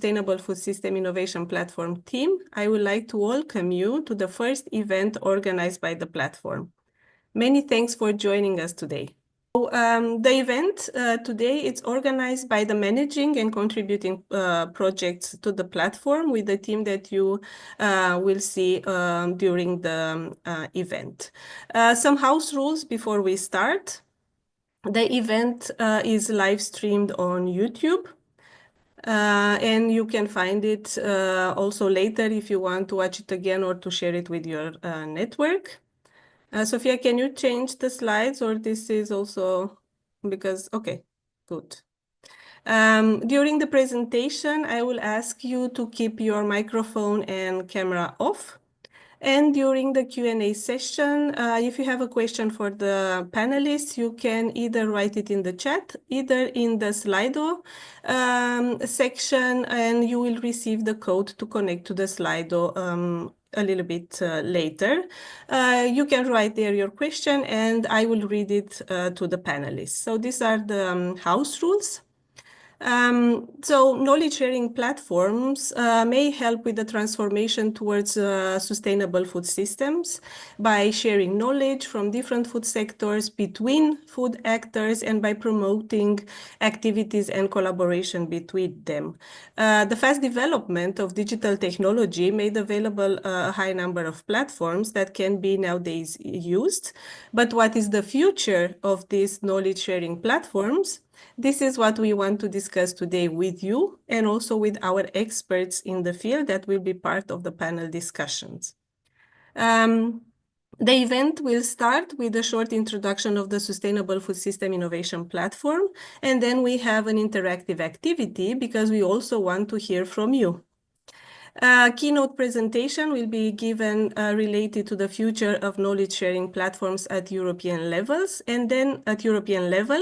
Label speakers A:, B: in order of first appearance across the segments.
A: Sustainable Food System Innovation Platform team, I would like to welcome you to the first event organized by the platform. Many thanks for joining us today. The event today is organized by the managing and contributing projects to the platform with the team that you will see during the event. Some house rules before we start. The event is live streamed on YouTube. And you can find it also later if you want to watch it again or to share it with your network. Sophia, can you change the slides, or this is also because, okay, good. During the presentation, I will ask you to keep your microphone and camera off. And during the Q&A session, if you have a question for the panelists, you can either write it in the chat, either in the Slido section, and you will receive the code to connect to the Slido a little bit later. You can write there your question, and I will read it to the panelists. So these are the house rules. So knowledge sharing platforms may help with the transformation towards sustainable food systems by sharing knowledge from different food sectors between food actors and by promoting activities and collaboration between them. The fast development of digital technology made available a high number of platforms that can be nowadays used. But what is the future of these knowledge sharing platforms? This is what we want to discuss today with you and also with our experts in the field that will be part of the panel discussions. The event will start with a short introduction of the Sustainable Food System Innovation Platform, and then we have an interactive activity because we also want to hear from you. Keynote presentation will be given related to the future of knowledge sharing platforms at European levels, and then at European level,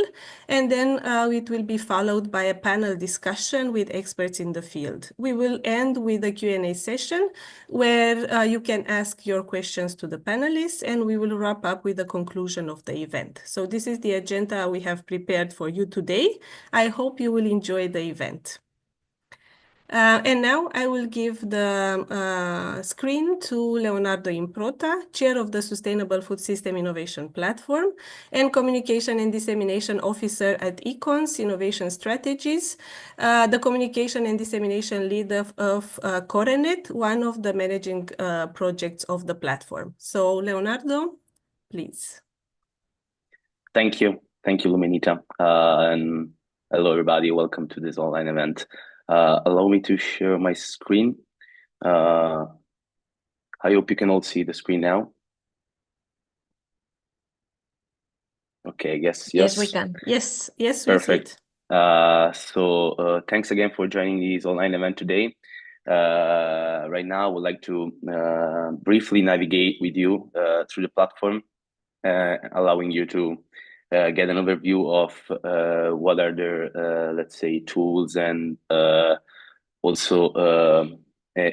A: and then it will be followed by a panel discussion with experts in the field. We will end with a Q&A session where you can ask your questions to the panelists, and we will wrap up with the conclusion of the event. So this is the agenda we have prepared for you today. I hope you will enjoy the event. And now I will give the screen to Leonardo Improta, Chair of the Sustainable Food System Innovation Platform and Communication and Dissemination Officer at Econs Innovation Strategies, the Communication and Dissemination Lead of Corenet, one of the managing projects of the platform. So Leonardo, please.
B: Thank you, Luminita. And hello, everybody. Welcome to this online event. Allow me to share my screen. I hope you can all see the screen now. Okay, I guess yes.
A: Yes, we can. Yes,
B: perfect. So thanks again for joining this online event today. Right now, I would like to briefly navigate with you through the platform, allowing you to get an overview of what are the, let's say, tools, and also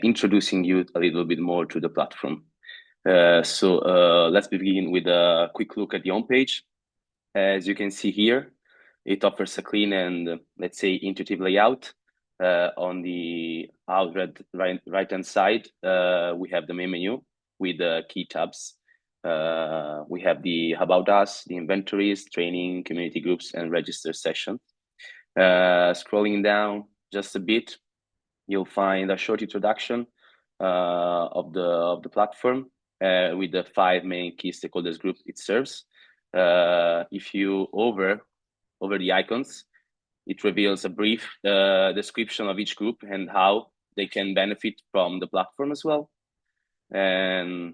B: introducing you a little bit more to the platform. So let's begin with a quick look at the homepage. As you can see here, it offers a clean and, let's say, intuitive layout. On the right-hand side, we have the main menu with the key tabs. We have the About Us, the inventories, training, community groups, and register session. Scrolling down just a bit, you'll find a short introduction of the platform with the 5 main key stakeholders groups it serves. If you over the icons, it reveals a brief description of each group and how they can benefit from the platform as well. And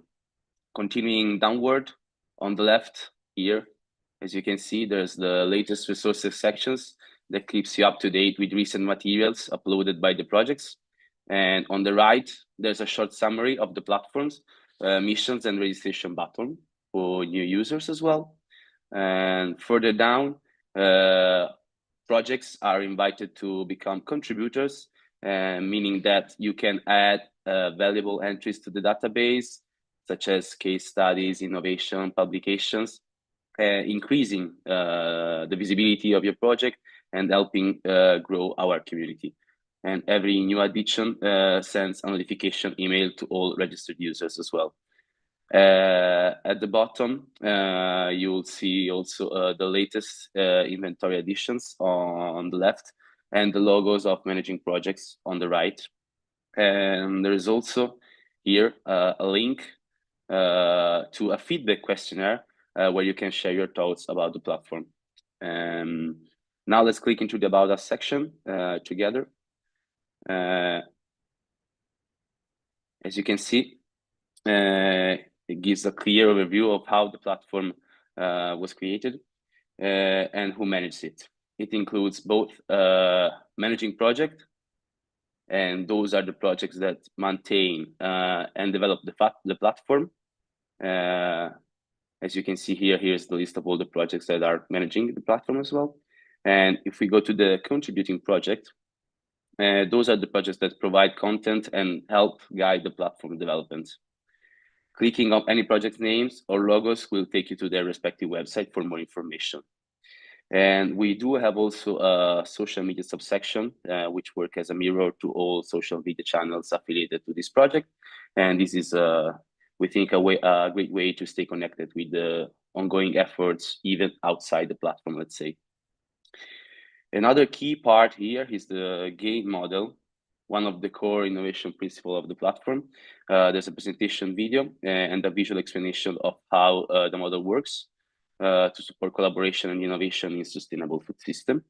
B: continuing downward on the left here, as you can see, there's the latest resources sections that keeps you up to date with recent materials uploaded by the projects. And on the right, there's a short summary of the platform's missions and registration button for new users as well. And further down, projects are invited to become contributors, meaning that you can add valuable entries to the database, such as case studies, innovation, publications, increasing the visibility of your project and helping grow our community. and every new addition sends a notification email to all registered users as well. At the bottom, you will see also the latest inventory additions on the left and the logos of managing projects on the right. And there is also here a link to a feedback questionnaire where you can share your thoughts about the platform. Now let's click into the About Us section together. As you can see, it gives a clear overview of how the platform was created and who manages it. It includes both managing project, and those are the projects that maintain and develop the platform. As you can see here, here's the list of all the projects that are managing the platform as well. And if we go to the contributing project, those are the projects that provide content and help guide the platform development. Clicking on any project names or logos will take you to their respective website for more information. And we do have also a social media subsection, which works as a mirror to all social media channels affiliated to this project. And this is, we think, a great way to stay connected with the ongoing efforts, even outside the platform, let's say. Another key part here is the game model, one of the core innovation principles of the platform. There's a presentation video and a visual explanation of how the model works to support collaboration and innovation in sustainable food system.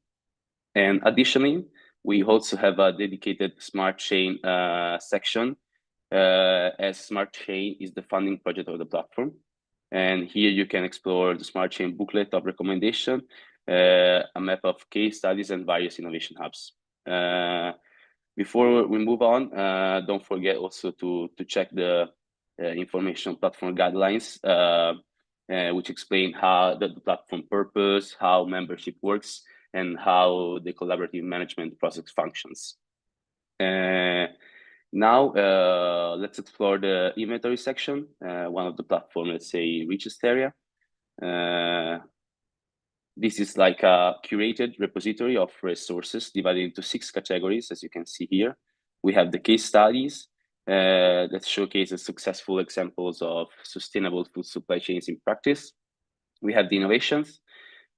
B: And additionally, we also have a dedicated Smart Chain section, as Smart Chain is the funding project of the platform. And here you can explore the Smart Chain booklet of recommendation, a map of case studies, and various innovation hubs. Before we move on, don't forget also to check the information platform guidelines, which explain how the platform purpose, how membership works, and how the collaborative management process functions. Now, let's explore the inventory section, one of the platform, let's say, richest area. This is like a curated repository of resources divided into 6 categories, as you can see here. We have the case studies that showcases successful examples of sustainable food supply chains in practice. We have the innovations,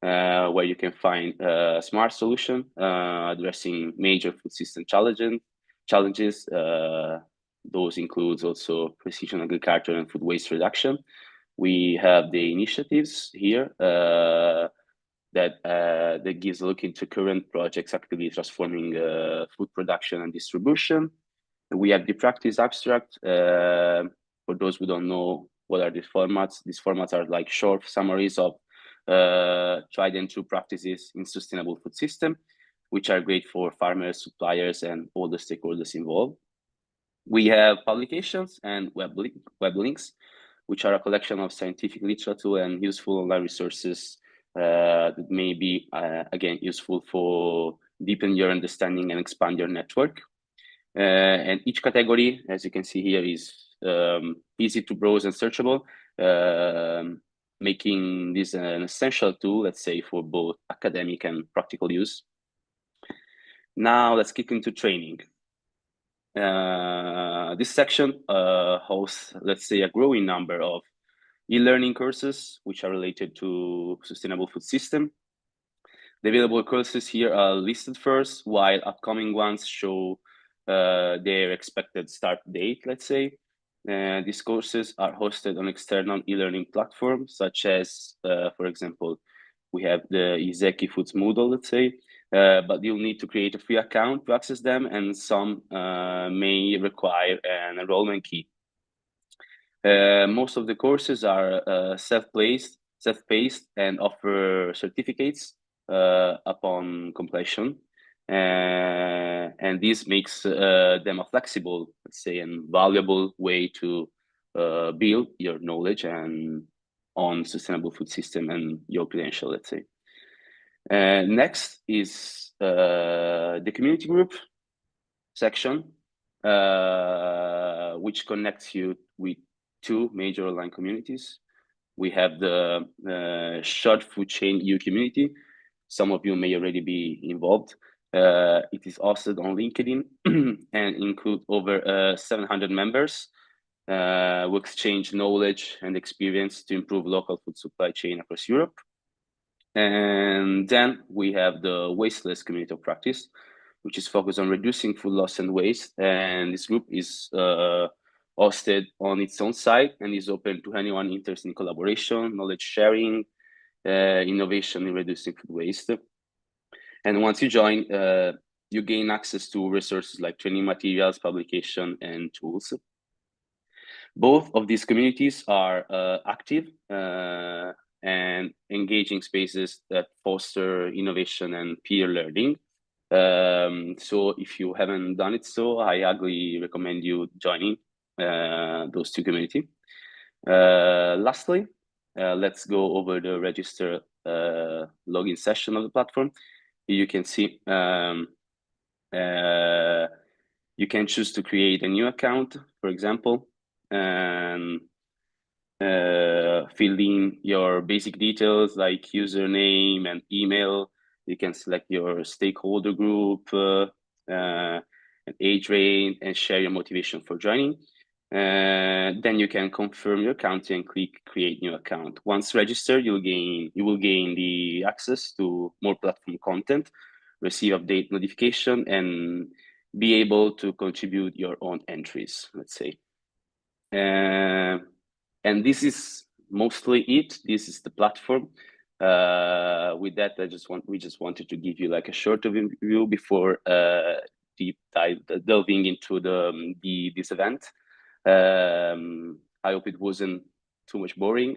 B: where you can find a smart solution addressing major food system challenges. Those includes also precision agriculture and food waste reduction. We have the initiatives here that gives a look into current projects actively transforming food production and distribution. We have the practice abstract. For those who don't know what are these formats are like short summaries of tried and true practices in sustainable food system, which are great for farmers, suppliers, and all the stakeholders involved. We have publications and web links, which are a collection of scientific literature and useful online resources that may be, again, useful for deepen your understanding and expand your network. And each category, as you can see here, is easy to browse and searchable, making this an essential tool, let's say, for both academic and practical use. Now let's kick into training. This section hosts, let's say, a growing number of e-learning courses which are related to sustainable food system. The available courses here are listed first, while upcoming ones show their expected start date, let's say. These courses are hosted on external e-learning platforms, such as, for example, we have the Izeki Foods Moodle, let's say, but you'll need to create a free account to access them, and some may require an enrollment key. Most of the courses are self-paced and offer certificates upon completion. And this makes them a flexible, let's say, and valuable way to build your knowledge and on sustainable food system and your credential, let's say. Next is the community group section, which connects you with 2 major online communities. We have the Short Food Chain EU community. Some of you may already be involved. It is hosted on LinkedIn and includes over 700 members who exchange knowledge and experience to improve local food supply chain across Europe. And then we have the Wasteless Community of Practice, which is focused on reducing food loss and waste. And this group is hosted on its own site and is open to anyone interested in collaboration, knowledge sharing, innovation in reducing food waste. And once you join, you gain access to resources like training materials, publication, and tools. Both of these communities are active and engaging spaces that foster innovation and peer learning. So if you haven't done it so, I highly recommend you joining those two communities. Lastly, let's go over the register login session of the platform. You can see you can choose to create a new account, for example, and fill in your basic details like username and email. You can select your stakeholder group, and age range, and share your motivation for joining. Then you can confirm your account and click create new account. Once registered, you will gain the access to more platform content, receive update notification, and be able to contribute your own entries, let's say. And this is mostly it. This is the platform. With that, we just wanted to give you like a short overview before deep dive delving into this event. I hope it wasn't too much boring.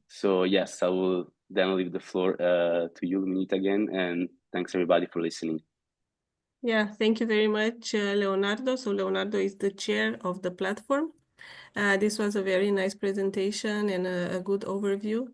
B: So yes, I will then leave the floor to you, Minita, again, and thanks everybody for listening.
A: Yeah, thank you very much, Leonardo. So Leonardo is the chair of the platform. This was a very nice presentation and a good overview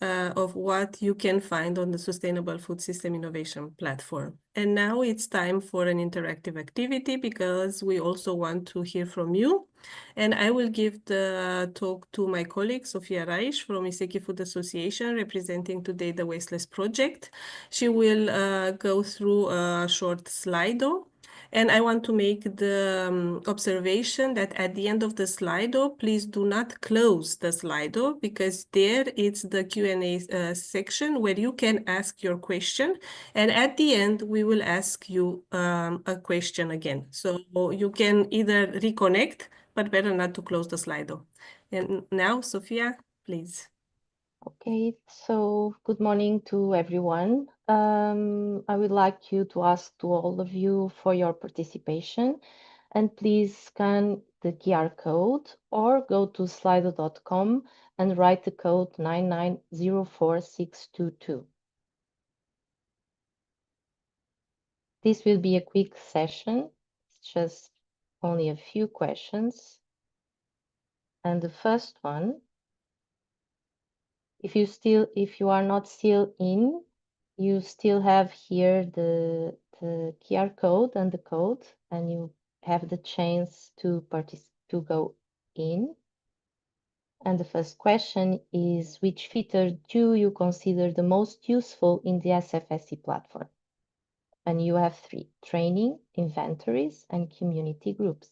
A: of what you can find on the Sustainable Food System Innovation Platform. And now it's time for an interactive activity because we also want to hear from you. And I will give the talk to my colleague, Sofia Reich from Iseki Food Association, representing today the Wasteless Project. She will go through a short Slido. And I want to make the observation that at the end of the Slido, please do not close the Slido because there it's the Q&A section where you can ask your question. And at the end, we will ask you a question again. So you can either reconnect, but better not to close the Slido. And now, Sophia, please.
C: Okay, so good morning to everyone. I would like you to ask to all of you for your participation, and please scan the QR code or go to slido.com and write the code 9904622. This will be a quick session, it's just only a few questions. And the first one, if you are not still in, you still have here the QR code and the code, and you have the chance to go in. And the first question is, which feature do you consider the most useful in the SFSI platform? And you have 3: training, inventories, and community groups.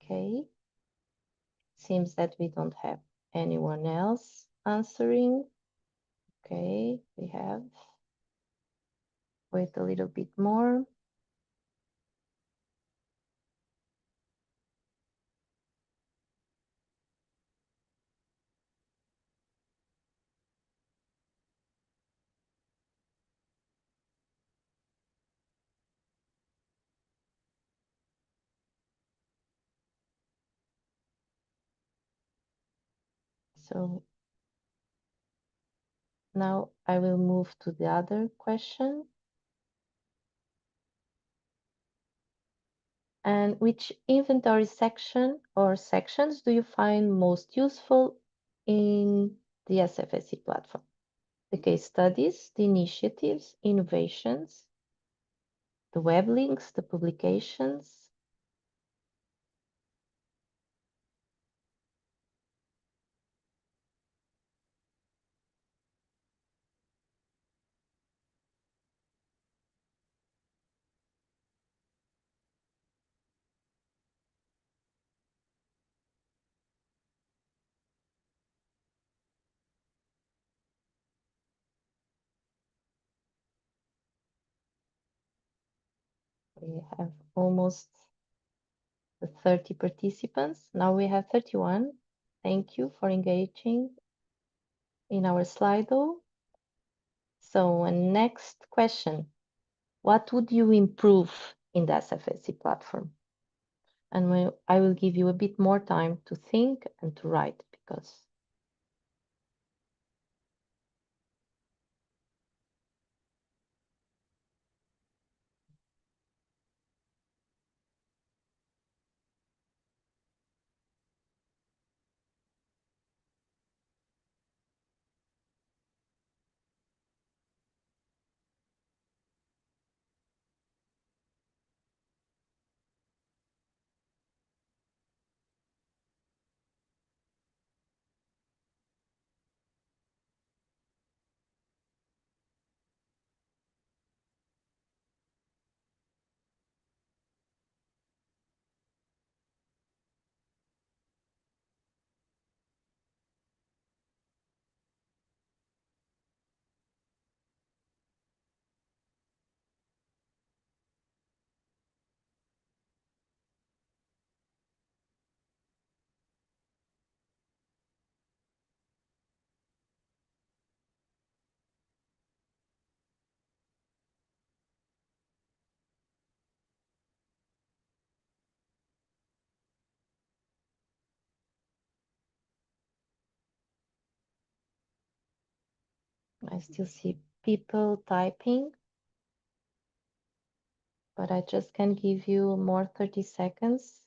C: Okay, seems that we don't have anyone else answering. Okay, we have. Wait a little bit more. So now I will move to the other question. And which inventory section or sections do you find most useful in the SFSI platform? the case studies, the initiatives, innovations, the web links, the publications. We have almost the 30 participants. Now we have 31. Thank you for engaging in our Slido. So next question, what would you improve in the SFSI platform? And I will give you a bit more time to think and to write because I still see people typing, but I just can give you more 30 seconds.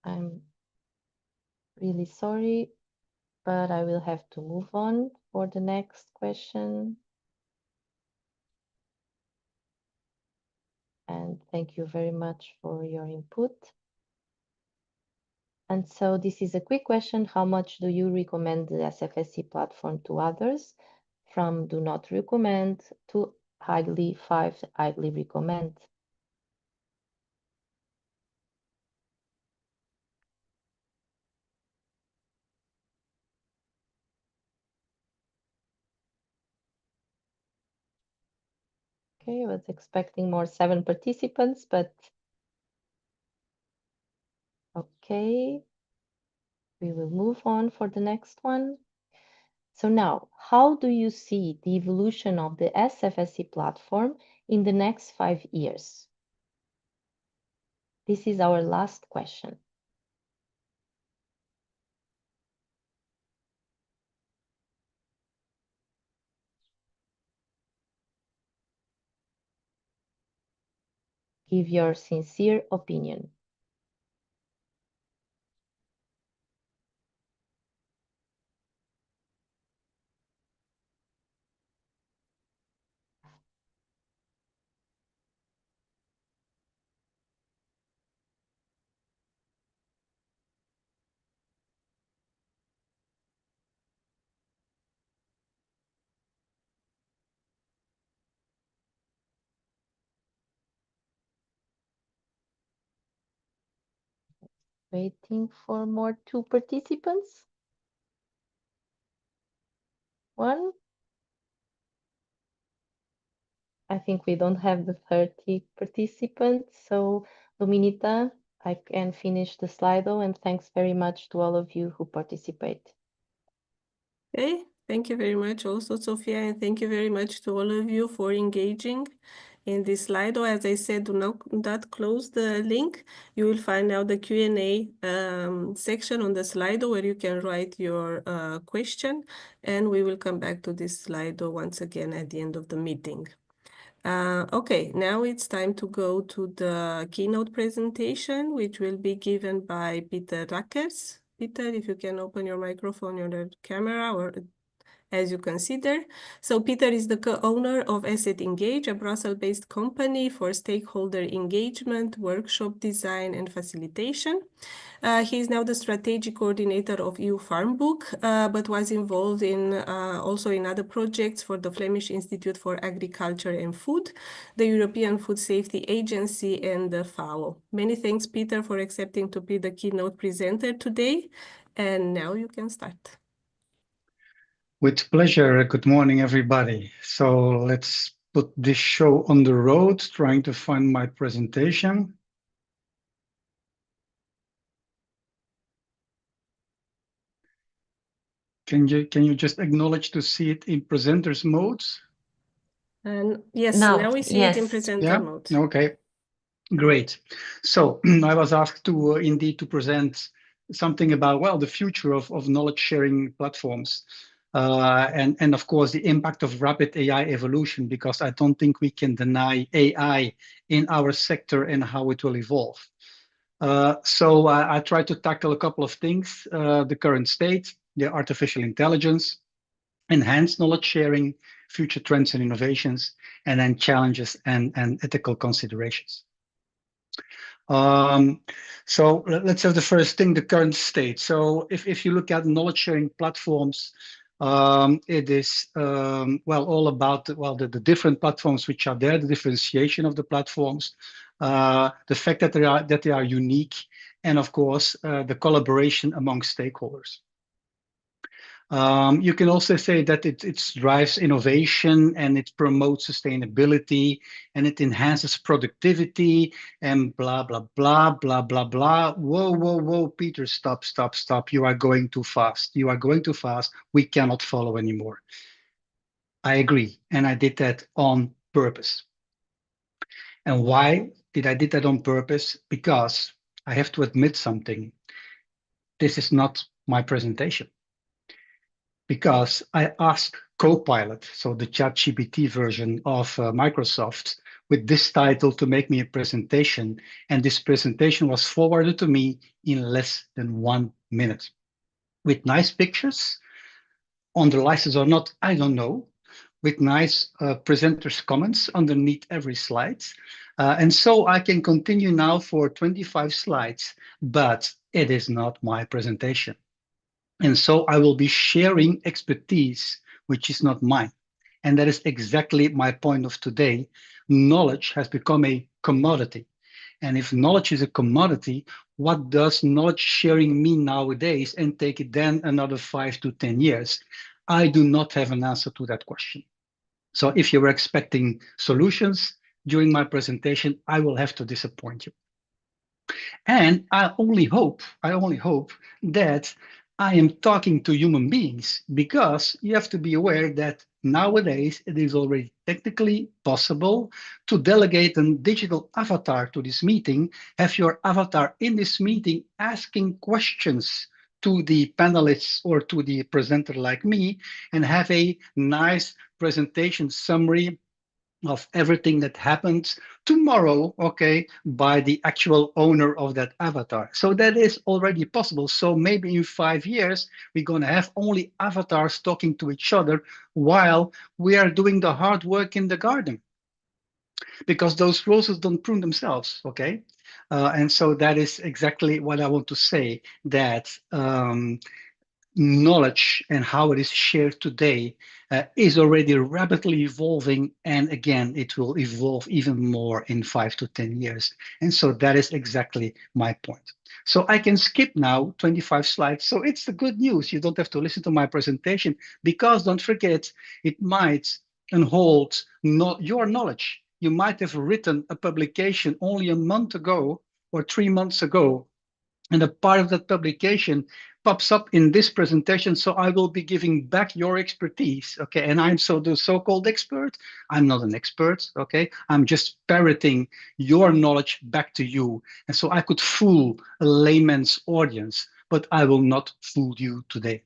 C: I'm really sorry, but I will have to move on for the next question. And thank you very much for your input. And so this is a quick question. How much do you recommend the SFSI platform to others? From do not recommend to highly 5, highly recommend. Okay, I was expecting more 7 participants, but okay. We will move on for the next one. So now, how do you see the evolution of the SFSI platform in the next 5 years? This is our last question. Give your sincere opinion. Waiting for more 2 participants. 1. I think we don't have the 30 participants. So Dominita, I can finish the Slido, and thanks very much to all of you who participate.
A: Okay, thank you very much also, Sophia, and thank you very much to all of you for engaging. In this Slido, as I said, do not close the link. You will find now the Q&A section on the Slido where you can write your question, and we will come back to this Slido once again at the end of the meeting. Okay, now it's time to go to the keynote presentation, which will be given by Peter Rackers. Peter, if you can open your microphone or the camera, or as you consider. So Peter is the co-owner of Asset Engage, a Brussels-based company for stakeholder engagement, workshop design, and facilitation. He is now the strategic coordinator of EU Farm Book, but was involved in also in other projects for the Flemish Institute for Agriculture and Food, the European Food Safety Agency, and the FAO. Many thanks, Peter, for accepting to be the keynote presenter today. And now you can start.
D: With pleasure. Good morning, everybody. So let's put this show on the road, trying to find my presentation. Can you just acknowledge to see it in presenters modes?
A: Yes,
C: No,
A: now we see it in presenter mode.
D: Okay, great. So I was asked to indeed to present something about, well, the future of knowledge sharing platforms. And of course, the impact of rapid AI evolution, because I don't think we can deny AI in our sector and how it will evolve. So I try to tackle a couple of things, the current state, the artificial intelligence, enhanced knowledge sharing, future trends and innovations, and then challenges and ethical considerations. So let's have the first thing, the current state. So if you look at knowledge sharing platforms, it is well all about the different platforms which are there, the differentiation of the platforms, the fact that they are unique, and of course the collaboration among stakeholders. You can also say that it drives innovation and it promotes sustainability and it enhances productivity and blah, blah, blah, blah, blah, blah. Whoa, whoa, whoa, Peter, stop, stop, stop. You are going too fast. You are going too fast. We cannot follow anymore. I agree. And I did that on purpose. And why did I did that on purpose? Because I have to admit something. This is not my presentation. Because I asked Copilot, so the ChatGPT version of Microsoft, with this title to make me a presentation, and this presentation was forwarded to me in less than 1 minute, with nice pictures, on the license or not, I don't know, with nice presenters' comments underneath every slide. And so I can continue now for 25 slides, but it is not my presentation. And so I will be sharing expertise, which is not mine. And that is exactly my point of today. Knowledge has become a commodity. And if knowledge is a commodity, what does knowledge sharing mean nowadays, and take it then another 5 to 10 years? I do not have an answer to that question. So if you were expecting solutions during my presentation, I will have to disappoint you. And I only hope that I am talking to human beings, because you have to be aware that nowadays it is already technically possible to delegate a digital avatar to this meeting, have your avatar in this meeting asking questions to the panelists or to the presenter like me, and have a nice presentation summary of everything that happens tomorrow, okay, by the actual owner of that avatar. So that is already possible. So maybe in 5 years, we're going to have only avatars talking to each other while we are doing the hard work in the garden, because those roses don't prune themselves, okay? And so that is exactly what I want to say, that knowledge and how it is shared today is already rapidly evolving. And again, it will evolve even more in 5 to 10 years. And so that is exactly my point. So I can skip now 25 slides. So it's the good news. You don't have to listen to my presentation, because don't forget, it might hold not your knowledge. You might have written a publication only a month ago or 3 months ago, and a part of that publication pops up in this presentation. So I will be giving back your expertise. Okay. And I'm the so-called expert. I'm not an expert. Okay. I'm just parroting your knowledge back to you. And so I could fool a layman's audience, but I will not fool you today.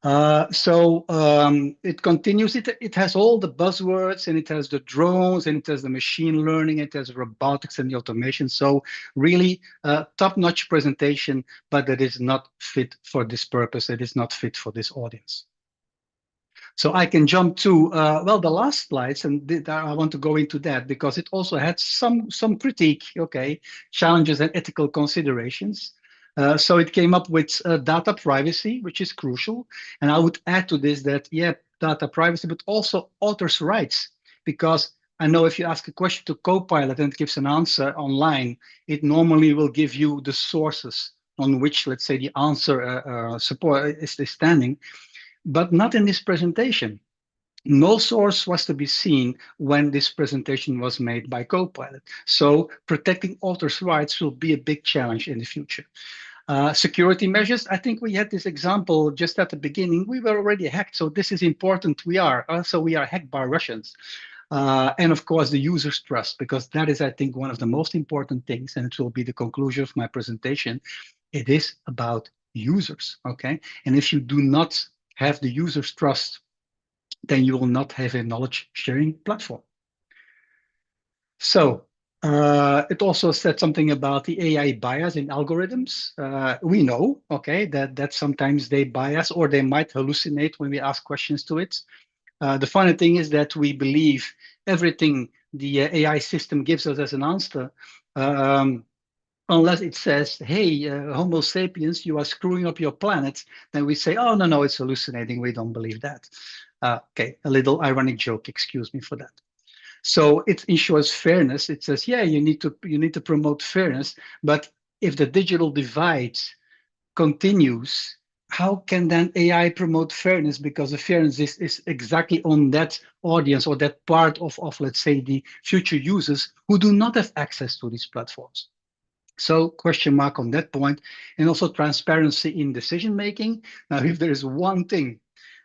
D: It continues. It has all the buzzwords, and it has the drones, and it has the machine learning, it has robotics and the automation. So really top-notch presentation, but it is not fit for this purpose. It is not fit for this audience. So I can jump to well, the last slides, and I want to go into that because it also had some critique, okay, challenges and ethical considerations. So it came up with data privacy, which is crucial. And I would add to this that, yeah, data privacy, but also authors' rights, because I know if you ask a question to Copilot and it gives an answer online, it normally will give you the sources on which, let's say, the answer support is standing, but not in this presentation. No source was to be seen when this presentation was made by Copilot. So protecting authors' rights will be a big challenge in the future. Security measures, I think we had this example just at the beginning. We were already hacked, so this is important. We are hacked by Russians. And of course, the user's trust, because that is, I think, one of the most important things, and it will be the conclusion of my presentation. It is about users, okay? And if you do not have the user's trust, then you will not have a knowledge sharing platform. So it also said something about the AI bias in algorithms. We know, okay, that sometimes they bias or they might hallucinate when we ask questions to it. The funny thing is that we believe everything the AI system gives us as an answer, unless it says, hey, Homo sapiens, you are screwing up your planet. Then we say, oh, no, it's hallucinating. We don't believe that. Okay, a little ironic joke, excuse me for that. So it ensures fairness. It says, yeah, you need to promote fairness, but if the digital divide continues, how can then AI promote fairness? Because the fairness is exactly on that audience or that part of, let's say, the future users who do not have access to these platforms. So question mark on that point. And also transparency in decision making. Now, if there is one thing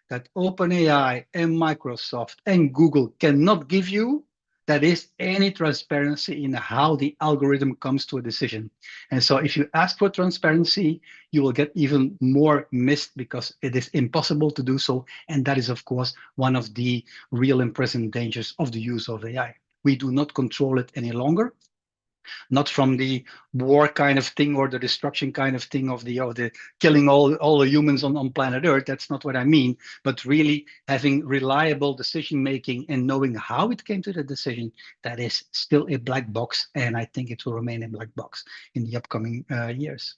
D: that OpenAI and Microsoft and Google cannot give you, that is any transparency in how the algorithm comes to a decision. And so if you ask for transparency, you will get even more missed because it is impossible to do so. And that is, of course, one of the real and present dangers of the use of AI. We do not control it any longer. Not from the war kind of thing or the destruction kind of thing of the killing all the humans on planet Earth. That's not what I mean, but really having reliable decision making and knowing how it came to the decision. That is still a black box, and I think it will remain a black box in the upcoming years.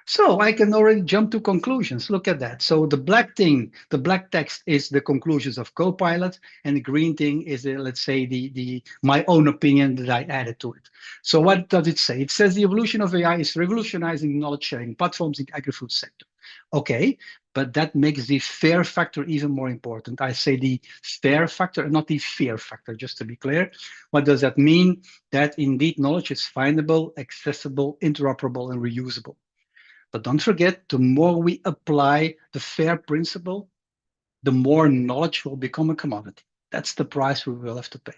D: So I can already jump to conclusions. Look at that. So the black thing, the black text is the conclusions of Copilot, and the green thing is, let's say, the my own opinion that I added to it. So what does it say? It says the evolution of AI is revolutionizing knowledge sharing platforms in the agri-food sector. Okay, but that makes the fair factor even more important. I say the fair factor and not the fear factor, just to be clear. What does that mean? That indeed knowledge is findable, accessible, interoperable, and reusable. But don't forget, the more we apply the FAIR principle, the more knowledge will become a commodity. That's the price we will have to pay.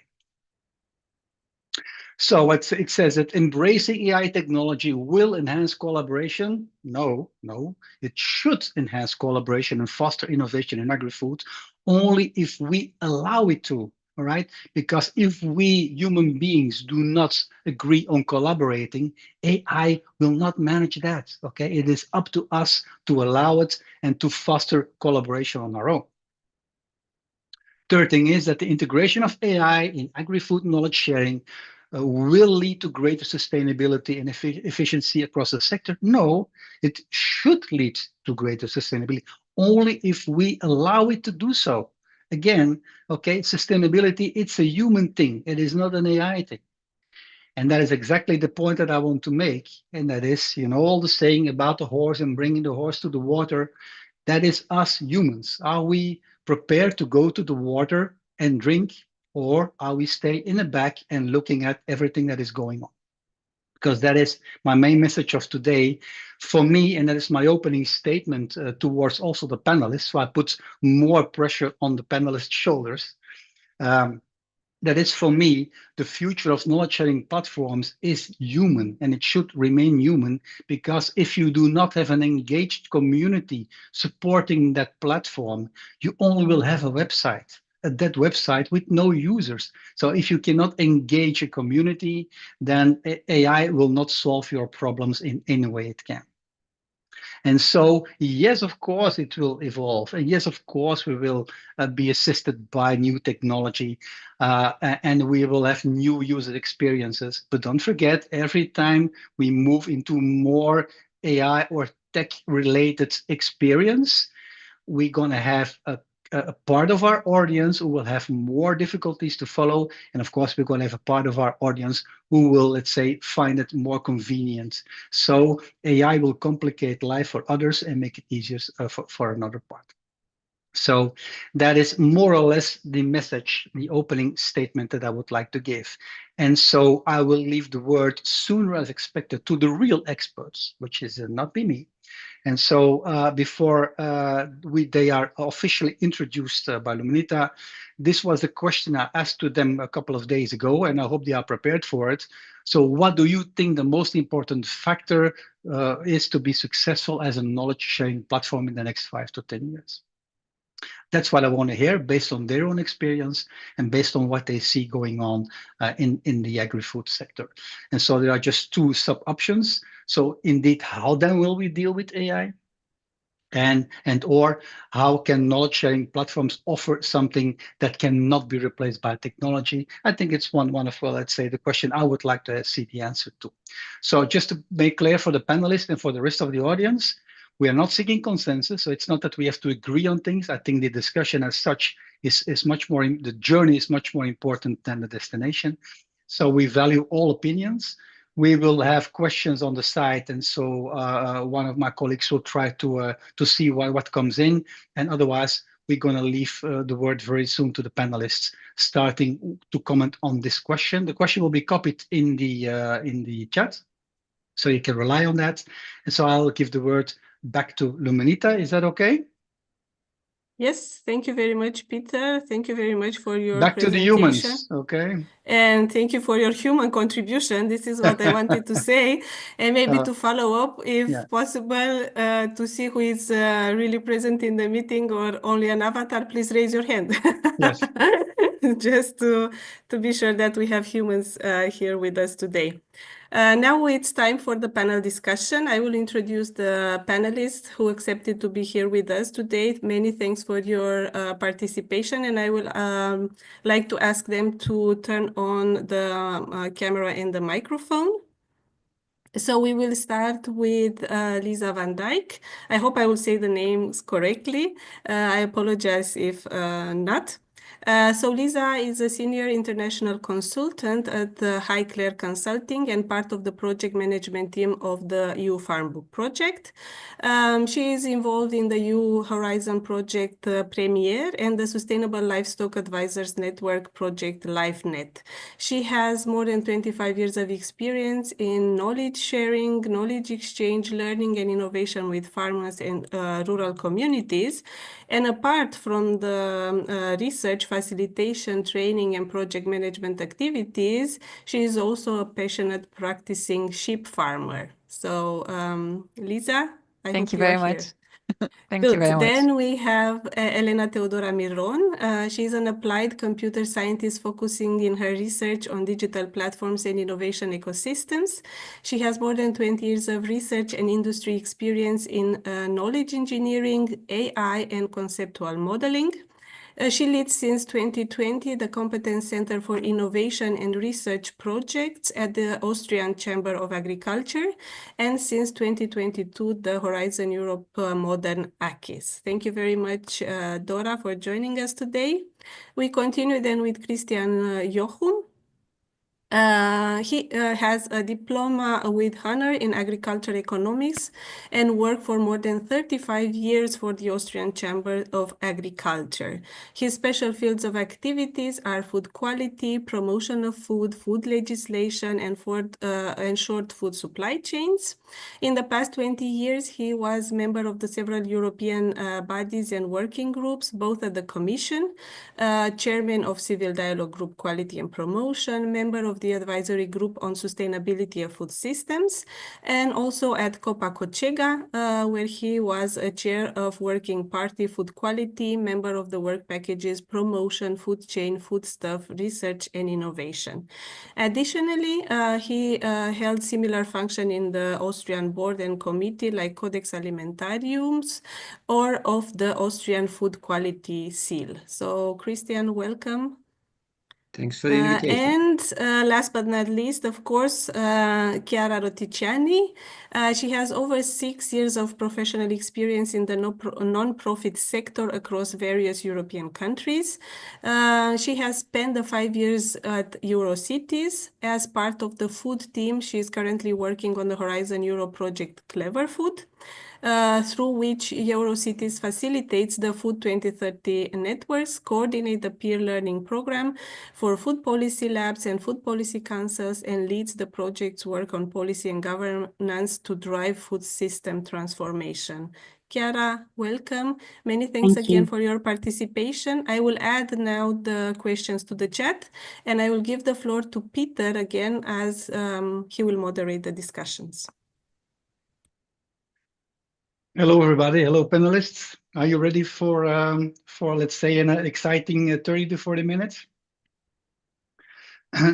D: So it says that embracing AI technology will enhance collaboration. No, it should enhance collaboration and foster innovation in agri-food only if we allow it to. All right, because if we human beings do not agree on collaborating, AI will not manage that. Okay, it is up to us to allow it and to foster collaboration on our own. Third thing is that the integration of AI in agri-food knowledge sharing will lead to greater sustainability and efficiency across the sector. No, it should lead to greater sustainability only if we allow it to do so. Again, okay, sustainability, it's a human thing. It is not an AI thing. And that is exactly the point that I want to make. And that is, all the saying about the horse and bringing the horse to the water, that is us humans. Are we prepared to go to the water and drink, or are we stay in the back and looking at everything that is going on? because that is my main message of today for me, and that is my opening statement towards also the panelists. So I put more pressure on the panelists' shoulders. That is, for me, the future of knowledge sharing platforms is human, and it should remain human, because if you do not have an engaged community supporting that platform, you only will have a website, a dead website with no users. So if you cannot engage a community, then AI will not solve your problems in any way it can. And so, yes, of course, it will evolve. And yes, of course, we will be assisted by new technology, and we will have new user experiences. But don't forget, every time we move into more AI or tech-related experience, we're going to have a part of our audience who will have more difficulties to follow. And of course, we're going to have a part of our audience who will, let's say, find it more convenient. So AI will complicate life for others and make it easier for another part. So that is more or less the message, the opening statement that I would like to give. And so I will leave the word sooner as expected to the real experts, which is not be me. And so before they are officially introduced by Luminita, this was the question I asked to them a couple of days ago, and I hope they are prepared for it. So what do you think the most important factor is to be successful as a knowledge sharing platform in the next 5 to 10 years? That's what I want to hear based on their own experience and based on what they see going on in the agri-food sector. And so there are just two sub options. So indeed, how then will we deal with AI? And or how can knowledge sharing platforms offer something that cannot be replaced by technology? I think it's one of, well, let's say, the question I would like to see the answer to. So just to make clear for the panelists and for the rest of the audience, we are not seeking consensus. So it's not that we have to agree on things. I think the discussion as such is much more, the journey is much more important than the destination. So we value all opinions. We will have questions on the site, and so one of my colleagues will try to see what comes in, and otherwise we're going to leave the word very soon to the panelists, starting to comment on this question. The question will be copied in the chat, so you can rely on that. And so I'll give the word back to Luminita. Is that okay?
A: Yes, thank you very much, Peter. Thank you very much for your
D: Back to the
A: presentation.
D: humans, okay?
A: And thank you for your human contribution. This is what I wanted to say. And maybe to follow up, if possible, to see who is really present in the meeting or only an avatar, please raise your hand.
D: Yes.
A: Just to be sure that we have humans here with us today. Now it's time for the panel discussion. I will introduce the panelists who accepted to be here with us today. Many thanks for your participation, and I will like to ask them to turn on the camera and the microphone. So we will start with Lisa van Dijk. I hope I will say the names correctly. I apologize if not. So Lisa is a senior international consultant at Highclere Consulting and part of the project management team of the EU Farm Book project. She is involved in the EU Horizon project Premier and the Sustainable Livestock Advisors Network project LiveNet. She has more than 25 years of experience in knowledge sharing, knowledge exchange, learning and innovation with farmers and rural communities. And apart from the research, facilitation, training, and project management activities, she is also a passionate practicing sheep farmer. So, Lisa, I
E: Thank
A: hope
E: you
A: you are
E: very
A: here.
E: much. Thank
A: Good.
E: you very much.
A: Then we have Elena Teodora Miron. She's an applied computer scientist focusing in her research on digital platforms and innovation ecosystems. She has more than 20 years of research and industry experience in knowledge engineering, AI, and conceptual modeling. She leads since 2020 the Competence Center for Innovation and Research Projects at the Austrian Chamber of Agriculture, and since 2022 the Horizon Europe Modern Acquis. Thank you very much, Dora, for joining us today. We continue then with Christian Jochum. He has a diploma with honor in agriculture economics and worked for more than 35 years for the Austrian Chamber of Agriculture. His special fields of activities are food quality, promotion of food, food legislation, and short food supply chains. In the past 20 years, he was member of the several European bodies and working groups, both at the Commission, chairman of Civil Dialogue Group Quality and Promotion, member of the Advisory Group on Sustainability of Food Systems, and also at Copa Cochega, where he was a chair of Working Party Food Quality, member of the Work Packages Promotion, Food Chain, Foodstuff, Research and Innovation. Additionally, he held similar function in the Austrian board and committee like Codex Alimentariums or of the Austrian Food Quality Seal. So, Christian, welcome.
E: Thanks for the invitation.
A: And last but not least, of course, Chiara Roticiani. She has over 6 years of professional experience in the non-profit sector across various European countries. She has spent the 5 years at Eurocities. As part of the food team, she is currently working on the Horizon Euro project Clever Food, through which Eurocities facilitates the Food 2030 networks, coordinate the peer learning program for food policy labs and food policy councils, and leads the project's work on policy and governance to drive food system transformation. Chiara, welcome. Many thanks again for your participation. I will add now the questions to the chat, and I will give the floor to Peter again as he will moderate the discussions.
D: Hello, everybody. Hello, panelists. Are you ready for let's say, an exciting 30 to 40 minutes?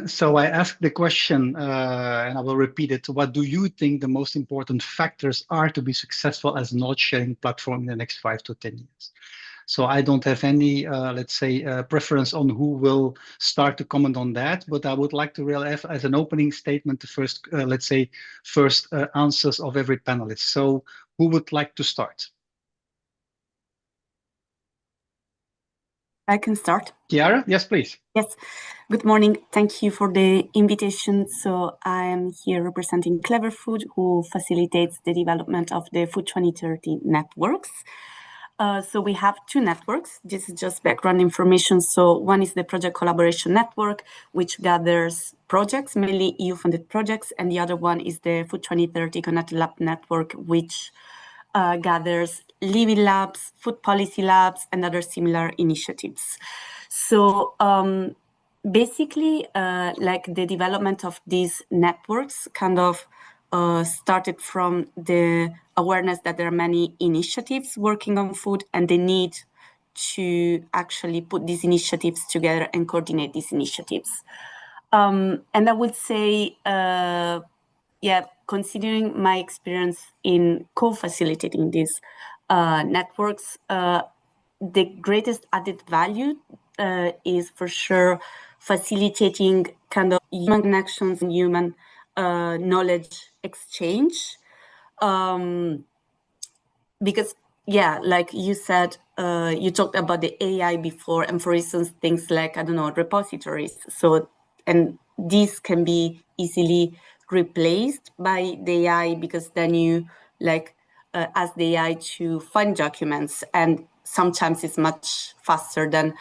D: So I asked the question, and I will repeat it. What do you think the most important factors are to be successful as a knowledge-sharing platform in the next 5 to 10 years? So I don't have any, let's say, preference on who will start to comment on that, but I would like to really have as an opening statement the first, let's say, first answers of every panelist. So who would like to start?
F: I can start.
D: Chiara, yes, please.
F: Yes. Good morning. Thank you for the invitation. So I am here representing Clever Food, who facilitates the development of the Food 2030 networks. So we have two networks. This is just background information. So one is the Project Collaboration Network, which gathers projects, mainly EU-funded projects, and the other one is the Food 2030 Connected Lab Network, which gathers living labs, food policy labs, and other similar initiatives. So basically, like the development of these networks kind of started from the awareness that there are many initiatives working on food and the need to actually put these initiatives together and coordinate these initiatives. And I would say, yeah, considering my experience in co-facilitating these networks, the greatest added value is for sure facilitating kind of human connections and human knowledge exchange. Because, yeah, like you said, you talked about the AI before, and for instance, things like, I don't know, repositories. So, and these can be easily replaced by the AI because then you like ask the AI to find documents, and sometimes it's much faster than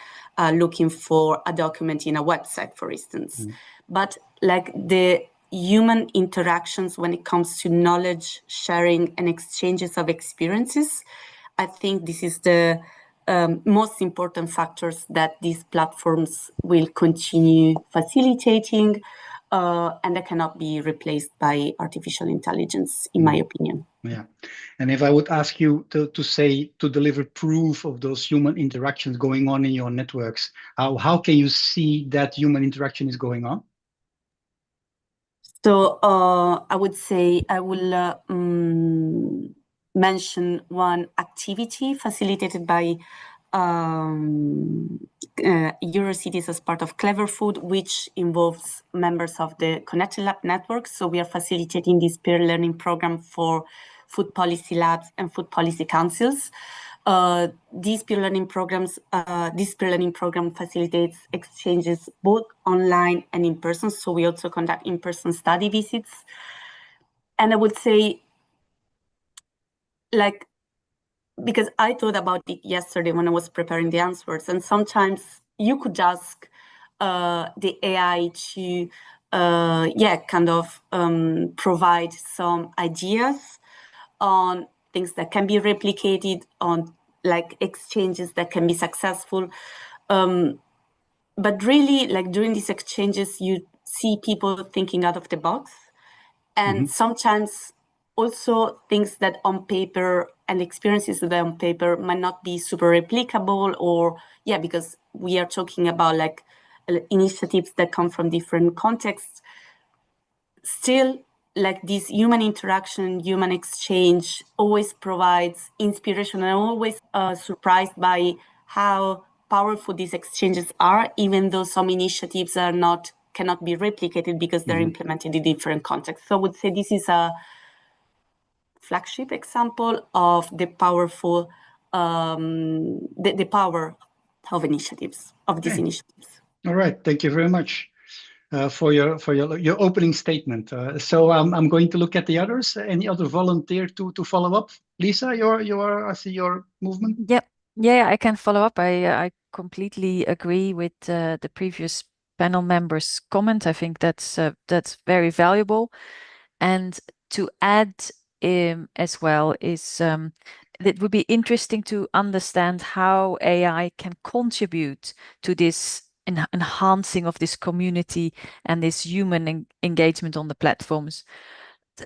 F: looking for a document in a website, for instance. But like the human interactions when it comes to knowledge sharing and exchanges of experiences, I think this is the most important factors that these platforms will continue facilitating, and that cannot be replaced by artificial intelligence, in my opinion.
D: Yeah. And if I would ask you to deliver proof of those human interactions going on in your networks, how can you see that human interaction is going on?
F: So I would say I will mention one activity facilitated by Eurocities as part of Clever Food, which involves members of the Connected Lab network. So we are facilitating this peer learning program for food policy labs and food policy councils. This peer learning program facilitates exchanges both online and in person. So we also conduct in-person study visits. And I would say, like, because I thought about it yesterday when I was preparing the answers, and sometimes you could ask the AI to, provide some ideas on things that can be replicated, on like exchanges that can be successful. But really, like during these exchanges, you see people thinking out of the box, and sometimes also things that on paper and experiences that on paper might not be super replicable, or because we are talking about like initiatives that come from different contexts. Still, like this human interaction, human exchange always provides inspiration, and I'm always surprised by how powerful these exchanges are, even though some initiatives cannot be replicated because they're implemented in different contexts. So I would say this is a flagship example of the powerful, the power of initiatives, of these initiatives.
D: All right, thank you very much for your opening statement. So I'm going to look at the others. Any other volunteer to follow up? Lisa, I see your movement.
G: Yep. Yeah, I can follow up. I completely agree with the previous panel members' comment. I think that's very valuable. And to add as well is it would be interesting to understand how AI can contribute to this enhancing of this community and this human engagement on the platforms.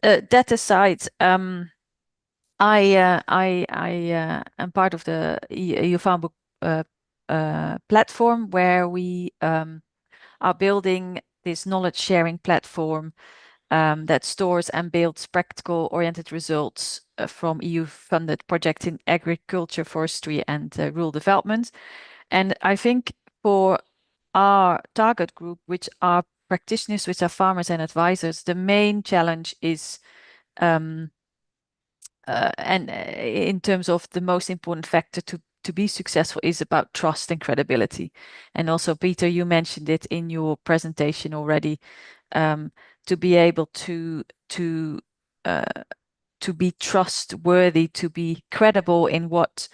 G: That aside, I am part of the EU Farmbook platform, where we are building this knowledge sharing platform that stores and builds practical oriented results from EU funded projects in agriculture, forestry and rural development. And I think for our target group, which are practitioners, which are farmers and advisors, the main challenge is in terms of the most important factor to be successful is about trust and credibility. And also, Peter, you mentioned it in your presentation already, to be able to be trustworthy, to be credible in what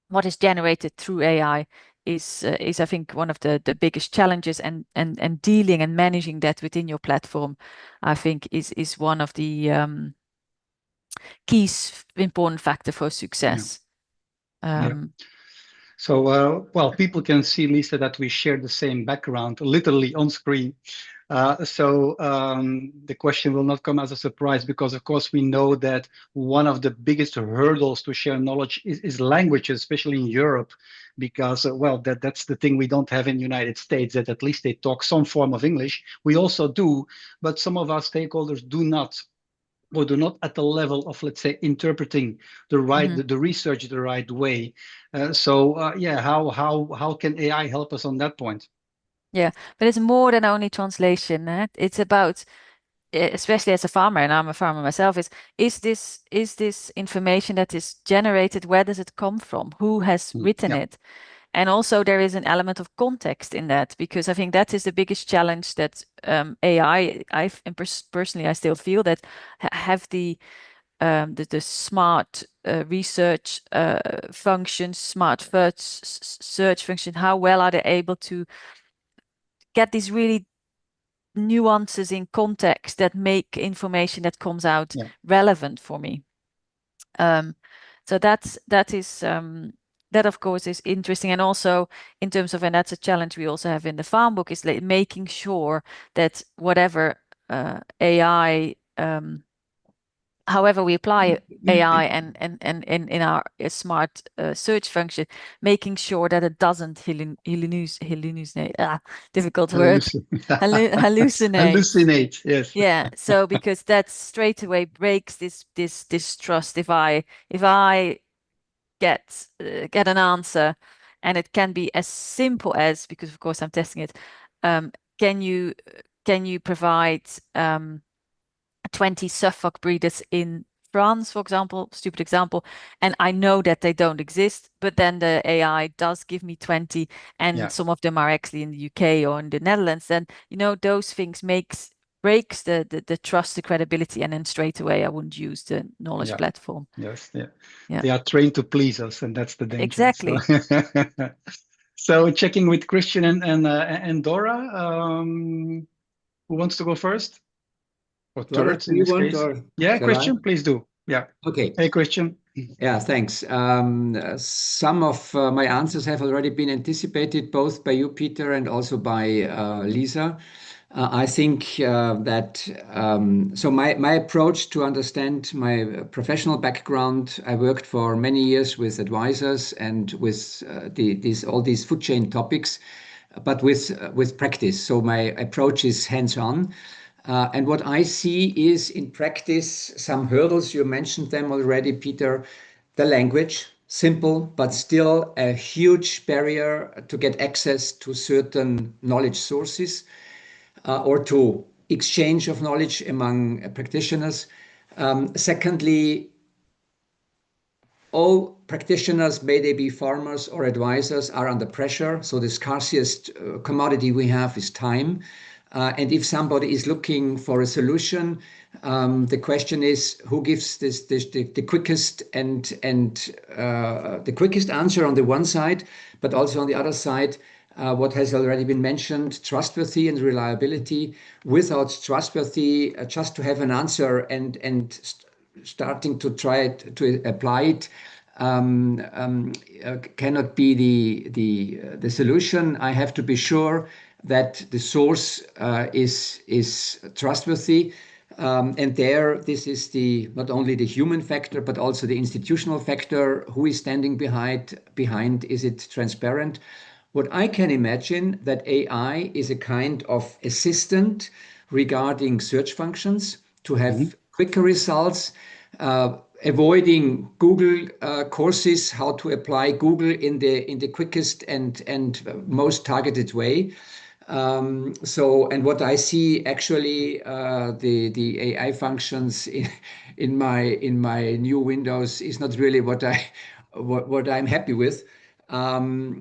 G: what is generated through AI is I think one of the biggest challenges, and dealing and managing that within your platform, I think is one of the key important factor for success.
D: So, well, people can see, Lisa, that we share the same background, literally on screen. So the question will not come as a surprise, because, of course, we know that one of the biggest hurdles to share knowledge is languages, especially in Europe, because, well, that's the thing we don't have in the United States, that at least they talk some form of English. We also do, but some of our stakeholders do not, or do not at the level of, let's say, interpreting the research the right way. How can AI help us on that point?
G: Yeah, but it's more than only translation. It's about, especially as a farmer, and I'm a farmer myself, is this information that is generated, where does it come from? Who has written it? And also there is an element of context in that, because I think that is the biggest challenge that AI, personally, I still feel that have the smart research function, smart search function, how well are they able to get these really nuances in context that make information that comes out relevant for me. So that of course is interesting. And also in terms of, and that's a challenge we also have in the farm book, is making sure that whatever AI, however we apply AI and in our smart search function, making sure that it doesn't hallucinate, difficult word,
D: hallucinate. Yes.
G: Yeah. So because that straight away breaks this trust. If I get an answer, and it can be as simple as, because of course I'm testing it, can you provide 20 Suffolk breeders in France, for example, stupid example, and I know that they don't exist, but then the AI does give me 20, and some of them are actually in the UK or in the Netherlands, then, you know, those things breaks the trust, the credibility, and then straight away I wouldn't use the knowledge platform.
D: Yes, they are trained to please us, and that's the danger.
G: Exactly.
D: So checking with Christian and Dora, who wants to go first? Or third in this case? Yeah, Christian, please do. Yeah.
E: Okay.
D: Hey, Christian.
E: Yeah, thanks. Some of my answers have already been anticipated both by you, Peter, and also by Lisa. I think that so my approach to understand my professional background, I worked for many years with advisors and with all these food chain topics, but with practice. So my approach is hands-on. And what I see is in practice some hurdles. You mentioned them already, Peter. The language, simple, but still a huge barrier to get access to certain knowledge sources or to exchange of knowledge among practitioners. Secondly, all practitioners, may they be farmers or advisors, are under pressure. So the scarcest commodity we have is time. And if somebody is looking for a solution, the question is who gives the quickest and the quickest answer on the one side, but also on the other side, what has already been mentioned, trustworthy and reliability. Without trustworthy, just to have an answer and starting to try it, to apply it, cannot be the solution. I have to be sure that the source is trustworthy. And this is not only the human factor, but also the institutional factor. Who is standing behind? Is it transparent? What I can imagine that AI is a kind of assistant regarding search functions to have quicker results, avoiding Google courses, how to apply Google in the quickest and most targeted way. And what I see actually, the AI functions in my new Windows is not really what I'm happy with.
D: Sorry,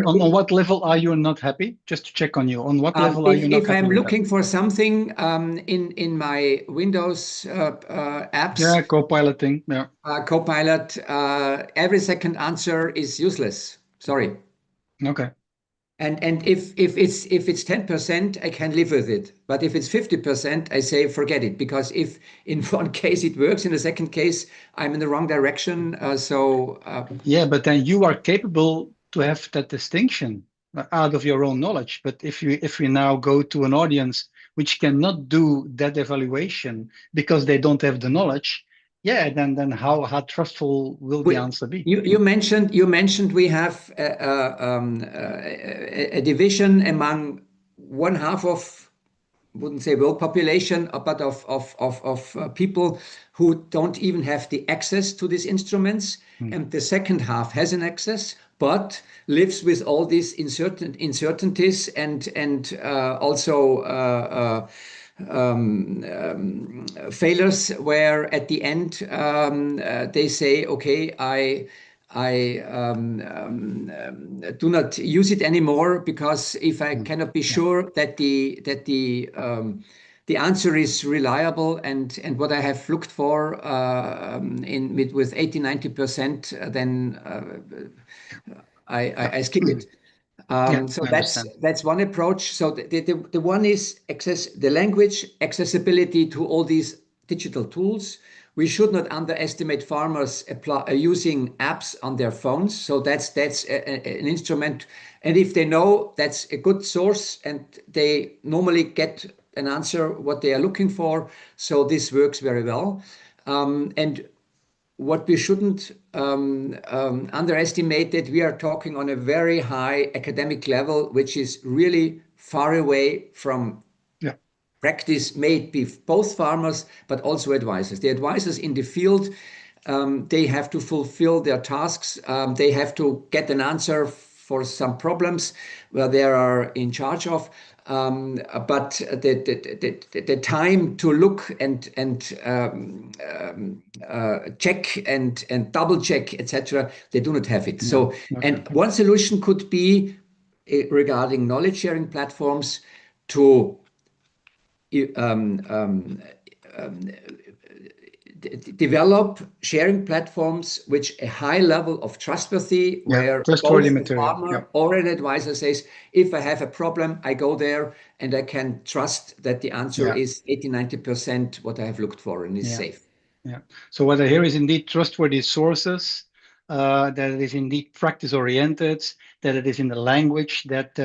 D: on what level are you not happy? Just to check on you. On what level are you not happy?
E: If I'm looking for something in my Windows apps.
D: Yeah, co-piloting. Yeah.
E: Copilot, every second answer is useless. Sorry.
D: Okay.
E: And if it's 10%, I can live with it. But if it's 50%, I say forget it, because if in one case it works, in the second case I'm in the wrong direction.
D: Yeah, but then you are capable to have that distinction out of your own knowledge. But if we now go to an audience which cannot do that evaluation because they don't have the knowledge, yeah, then how trustful will the answer be?
E: You mentioned we have a division among one half of, wouldn't say world population, but of people who don't even have the access to these instruments, and the second half has an access, but lives with all these uncertainties and also failures, where at the end they say, okay, I do not use it anymore, because if I cannot be sure that the answer is reliable and what I have looked for with 80-90%, then I skip it. So that's one approach. So the one is the language accessibility to all these digital tools. We should not underestimate farmers using apps on their phones. So that's an instrument, and if they know that's a good source, and they normally get an answer what they are looking for. So this works very well, and what we shouldn't underestimate, that we are talking on a very high academic level, which is really far away from practice made by both farmers but also advisors. The advisors in the field, they have to fulfill their tasks. They have to get an answer for some problems where they are in charge of. But the time to look and check and double check, etc., they do not have it. So, and one solution could be regarding knowledge sharing platforms to develop sharing platforms which a high level of trustworthy, where
D: trustworthy
E: both the
D: material,
E: farmer or an advisor says, if I have a problem, I go there and I can trust that the answer is 80-90% what I have looked for and is safe.
D: So what I hear is indeed trustworthy sources, that it is indeed practice oriented, that it is in the language that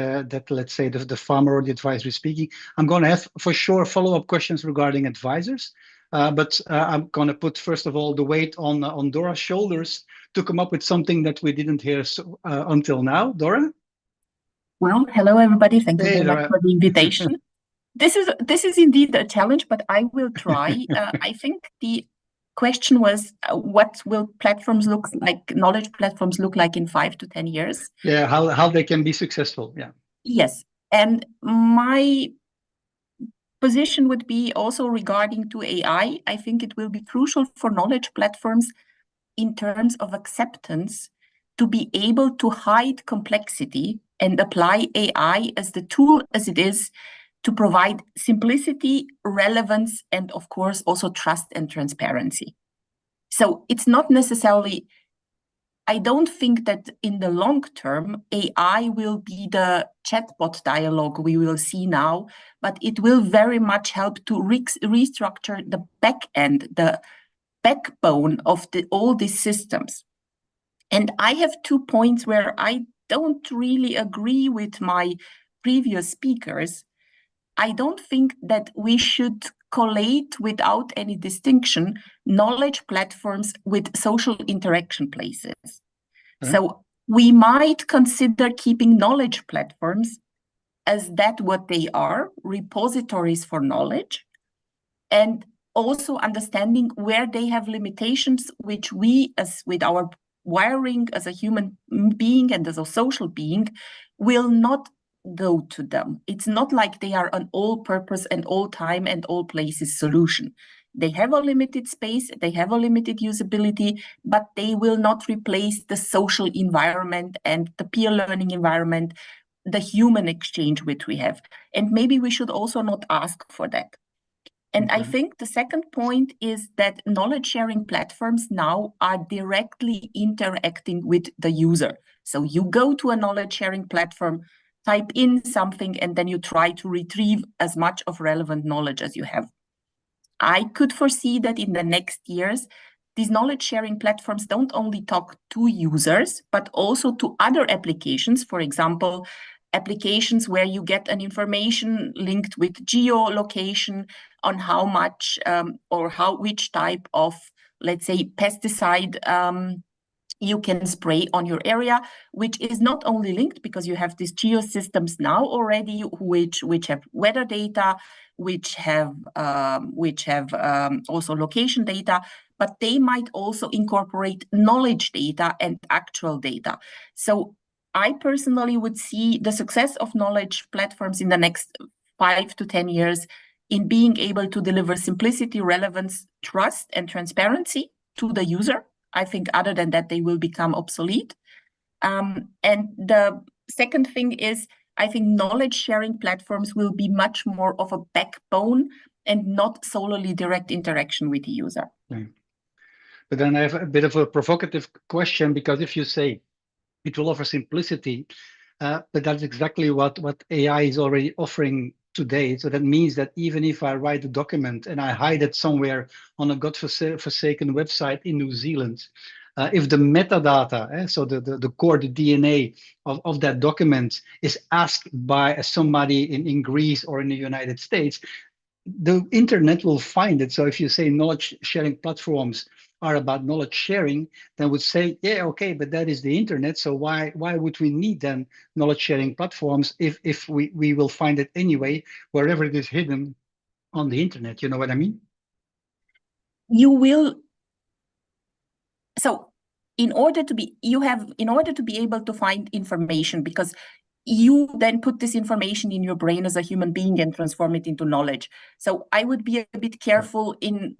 D: let's say the farmer or the advisor is speaking. I'm going to have for sure follow-up questions regarding advisors, but I'm going to put first of all the weight on Dora's shoulders to come up with something that we didn't hear until now. Dora?
H: Well, hello everybody. Thank you very much for the invitation. This is indeed a challenge, but I will try. I think the question was, what will platforms look like, knowledge platforms look like in 5 to 10 years?
D: Yeah, how they can be successful. Yeah.
H: Yes, and my position would be also regarding to AI. I think it will be crucial for knowledge platforms in terms of acceptance to be able to hide complexity and apply AI as the tool as it is to provide simplicity, relevance, and of course also trust and transparency. So it's not necessarily, I don't think that in the long term, AI will be the chatbot dialogue we will see now, but it will very much help to restructure the back end, the backbone of all these systems. And I have 2 points where I don't really agree with my previous speakers. I don't think that we should collate without any distinction knowledge platforms with social interaction places. So we might consider keeping knowledge platforms as that what they are, repositories for knowledge, and also understanding where they have limitations, which we, as with our wiring as a human being and as a social being, will not go to them. It's not like they are an all-purpose and all-time and all places solution. They have a limited space, they have a limited usability, but they will not replace the social environment and the peer learning environment, the human exchange which we have. And maybe we should also not ask for that. And I think the second point is that knowledge sharing platforms now are directly interacting with the user. So you go to a knowledge sharing platform, type in something, and then you try to retrieve as much of relevant knowledge as you have. I could foresee that in the next years, these knowledge sharing platforms don't only talk to users, but also to other applications. For example, applications where you get an information linked with geolocation on how much or which type of, let's say, pesticide you can spray on your area, which is not only linked because you have these geosystems now already, which have weather data, which have also location data, but they might also incorporate knowledge data and actual data. So I personally would see the success of knowledge platforms in the next 5 to 10 years in being able to deliver simplicity, relevance, trust, and transparency to the user. I think other than that, they will become obsolete. And the second thing is, I think knowledge sharing platforms will be much more of a backbone and not solely direct interaction with the user.
D: But then I have a bit of a provocative question, because if you say it will offer simplicity, but that's exactly what AI is already offering today. So that means that even if I write a document and I hide it somewhere on a godforsaken website in New Zealand, if the metadata, so the core, the DNA of that document is asked by somebody in Greece or in the United States, the internet will find it. So if you say knowledge sharing platforms are about knowledge sharing, then would say, yeah, okay, but that is the internet. So why would we need then knowledge sharing platforms if we will find it anyway, wherever it is hidden on the internet? You know what I mean?
H: You will. So in order to be able to find information, because you then put this information in your brain as a human being and transform it into knowledge. So I would be a bit careful in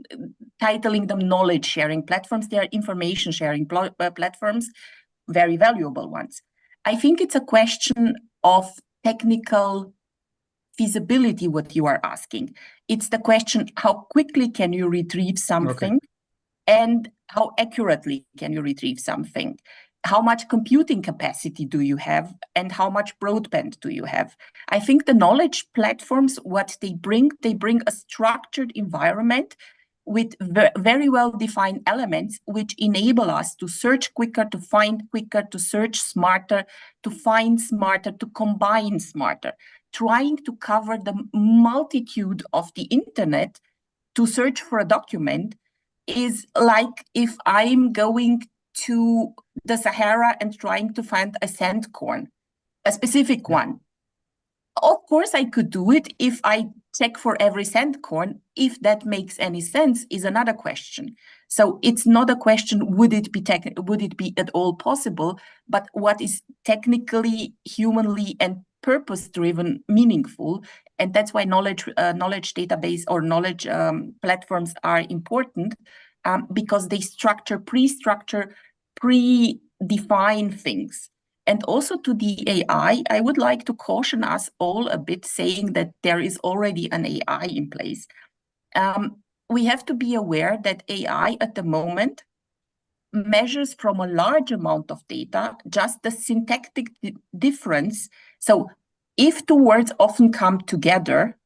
H: titling them knowledge sharing platforms. They are information sharing platforms, very valuable ones. I think it's a question of technical feasibility, what you are asking. It's the question, how quickly can you retrieve something? Okay. And how accurately can you retrieve something? How much computing capacity do you have, and how much broadband do you have? I think the knowledge platforms, what they bring a structured environment with very well-defined elements, which enable us to search quicker, to find quicker, to search smarter, to find smarter, to combine smarter, trying to cover the multitude of the internet to search for a document is like if I'm going to the Sahara and trying to find a sand corn, a specific one. Of course, I could do it if I check for every sand corn. If that makes any sense is another question. So it's not a question, would it be at all possible, but what is technically, humanly, and purpose-driven meaningful. And that's why knowledge database or knowledge platforms are important, because they predefine things. And also to the AI, I would like to caution us all a bit, saying that there is already an AI in place. We have to be aware that AI at the moment measures from a large amount of data just the syntactic difference. So if two words often come together,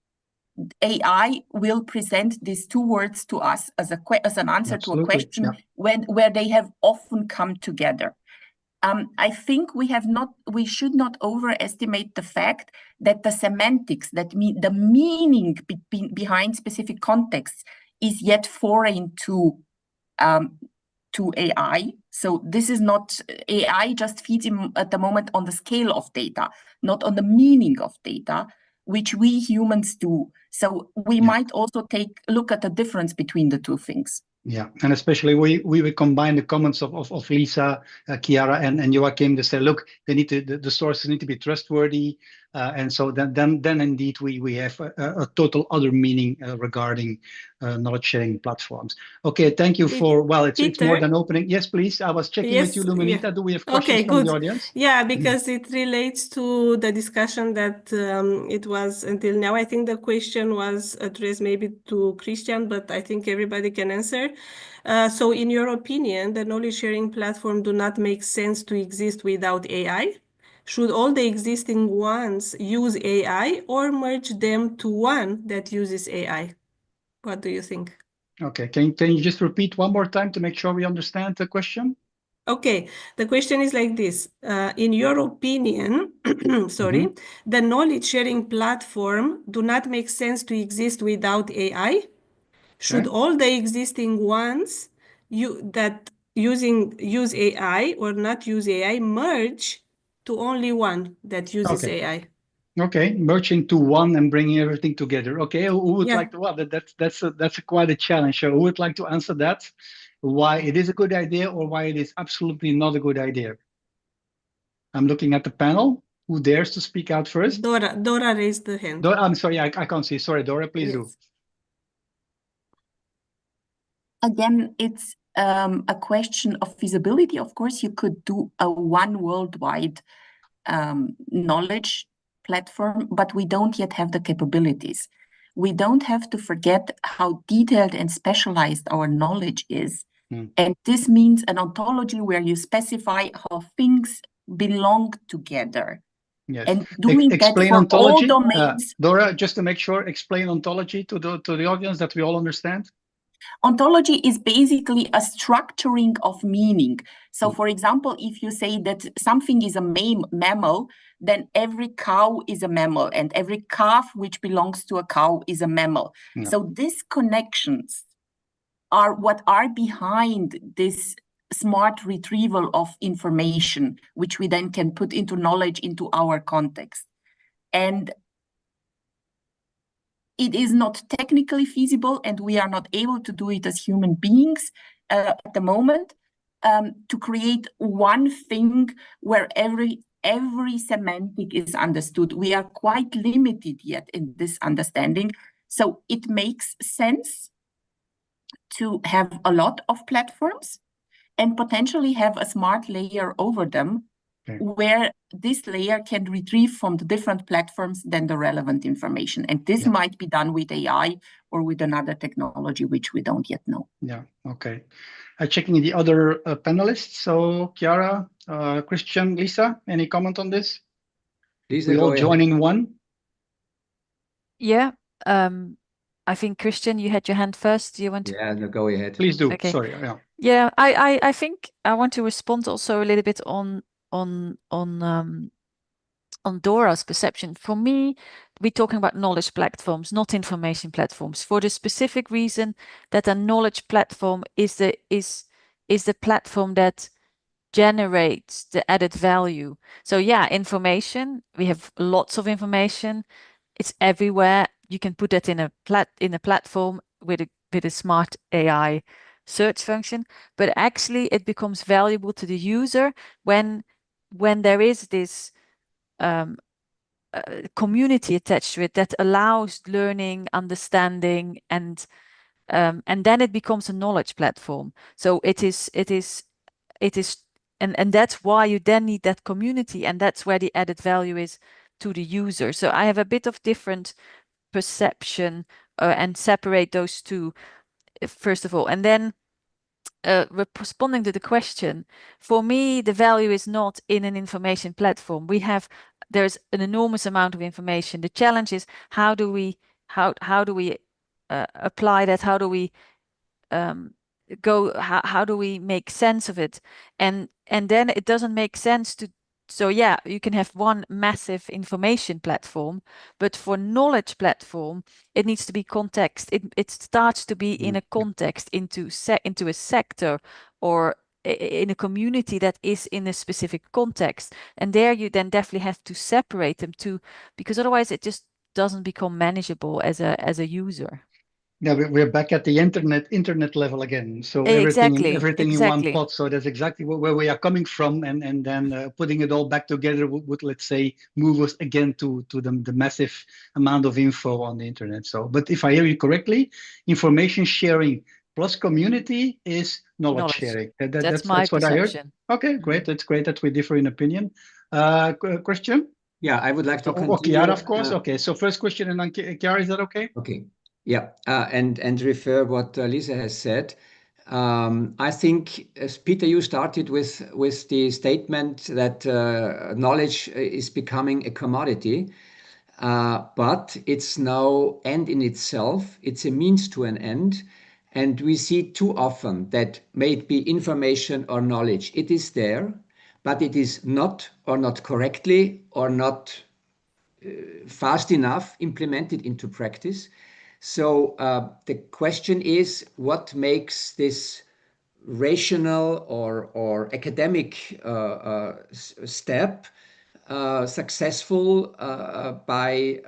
H: AI will present these two words to us as an answer Absolutely. To a question where they have often come together. I think we should not overestimate the fact that the semantics, the meaning behind specific contexts, is yet foreign to AI. So this is not, AI just feeds at the moment on the scale of data, not on the meaning of data, which we humans do. So we might also look at the difference between the two things.
D: Yeah, and especially we will combine the comments of Lisa, Chiara, and Joachim. They say, look, the sources need to be trustworthy, and so then indeed we have a total other meaning regarding knowledge sharing platforms. Okay, thank you for it's more than opening. Yes, please. I was checking with you, Luminita. Yeah. Do we have questions from the audience?
A: Yeah, because it relates to the discussion that it was until now. I think the question was addressed maybe to Christian, but I think everybody can answer. So in your opinion, the knowledge sharing platform do not make sense to exist without AI? Should all the existing ones use AI or merge them to one that uses AI? What do you think?
D: Okay, can you just repeat one more time to make sure we understand the question?
A: Okay, the question is like this. In your opinion, the knowledge sharing platform do not make sense to exist without AI? Should all the existing ones that use AI or not use AI merge to only one that uses AI?
D: Okay, merging to one and bringing everything together. Okay, who would like to? Well, that's quite a challenge. So who would like to answer that? Why it is a good idea or why it is absolutely not a good idea? I'm looking at the panel. Who dares to speak out first?
A: Dora raised the hand.
D: I'm sorry, I can't see. Sorry, Dora, please do.
H: Again, it's a question of feasibility. Of course, you could do a one worldwide knowledge platform, but we don't yet have the capabilities. We don't have to forget how detailed and specialized our knowledge is. And this means an ontology where you specify how things belong together.
D: Yes.
H: And doing
D: explain
H: that for
D: ontology.
H: all domains.
D: Dora, just to make sure, explain ontology to the audience that we all understand.
H: Ontology is basically a structuring of meaning. So, for example, if you say that something is a mammal, then every cow is a mammal, and every calf which belongs to a cow is a mammal. Yeah. So these connections are what are behind this smart retrieval of information, which we then can put into knowledge, into our context. And it is not technically feasible, and we are not able to do it as human beings at the moment. to create one thing where every semantic is understood. We are quite limited yet in this understanding. So it makes sense to have a lot of platforms and potentially have a smart layer over them, where this layer can retrieve from the different platforms then the relevant information. And this might be done with AI or with another technology, which we don't yet know.
D: Yeah, okay. Checking the other panelists. So Chiara, Christian, Lisa, any comment on this?
E: Lisa,
D: We
E: go
D: all
E: ahead.
D: join in one?
G: Yeah. I think Christian, you had your hand first. Do you want to?
E: Yeah, no, go ahead.
D: Please do.
G: Okay.
D: Sorry. Yeah.
G: Yeah, I think I want to respond also a little bit on Dora's perception. For me, we're talking about knowledge platforms, not information platforms, for the specific reason that a knowledge platform is the platform that generates the added value. So yeah, information, we have lots of information. It's everywhere. You can put that in a platform with a smart AI search function, but actually it becomes valuable to the user when there is this community attached to it that allows learning, understanding, and then it becomes a knowledge platform. So it is, and that's why you then need that community, and that's where the added value is to the user. So I have a bit of different perception and separate those two first of all, and then responding to the question, for me, the value is not in an information platform. There's an enormous amount of information. The challenge is how do we apply that? How do we how do we make sense of it? And then it doesn't make sense to. So yeah, you can have one massive information platform, but for knowledge platform, it needs to be context. It starts to be in a context, into a sector or in a community that is in a specific context. And there you then definitely have to separate them too, because otherwise it just doesn't become manageable as a user.
D: Yeah, we're back at the internet level again. So
G: Exactly.
D: everything in one pot. So that's exactly where we are coming from, and then putting it all back together would let's say move us again to the massive amount of info on the internet. So, but if I hear you correctly, information sharing plus community is knowledge sharing.
G: That's my
D: what I heard.
G: perception.
D: Okay, great. That's great that we differ in opinion. Christian?
E: Yeah, I would like to continue.
D: Chiara, of course. Okay, so first question and then Chiara, is that okay?
E: Okay. Yeah, and refer what Lisa has said. I think, as Peter, you started with the statement that knowledge is becoming a commodity, but it's no end in itself. It's a means to an end. And we see too often that may it be information or knowledge, it is there, but it is not correctly or not fast enough implemented into practice. So the question is, what makes this rational or academic step successful by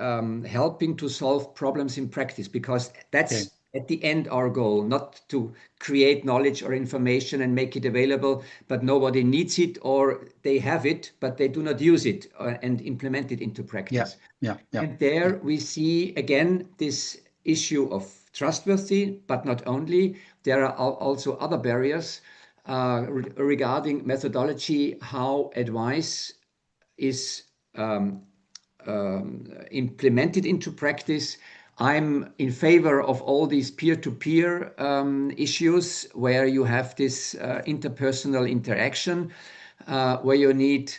E: helping to solve problems in practice? Because that's at the end our goal, not to create knowledge or information and make it available, but nobody needs it, or they have it, but they do not use it and implement it into practice. And there we see again this issue of trustworthy, but not only. There are also other barriers regarding methodology, how advice is implemented into practice. I'm in favor of all these peer-to-peer issues where you have this interpersonal interaction, where you need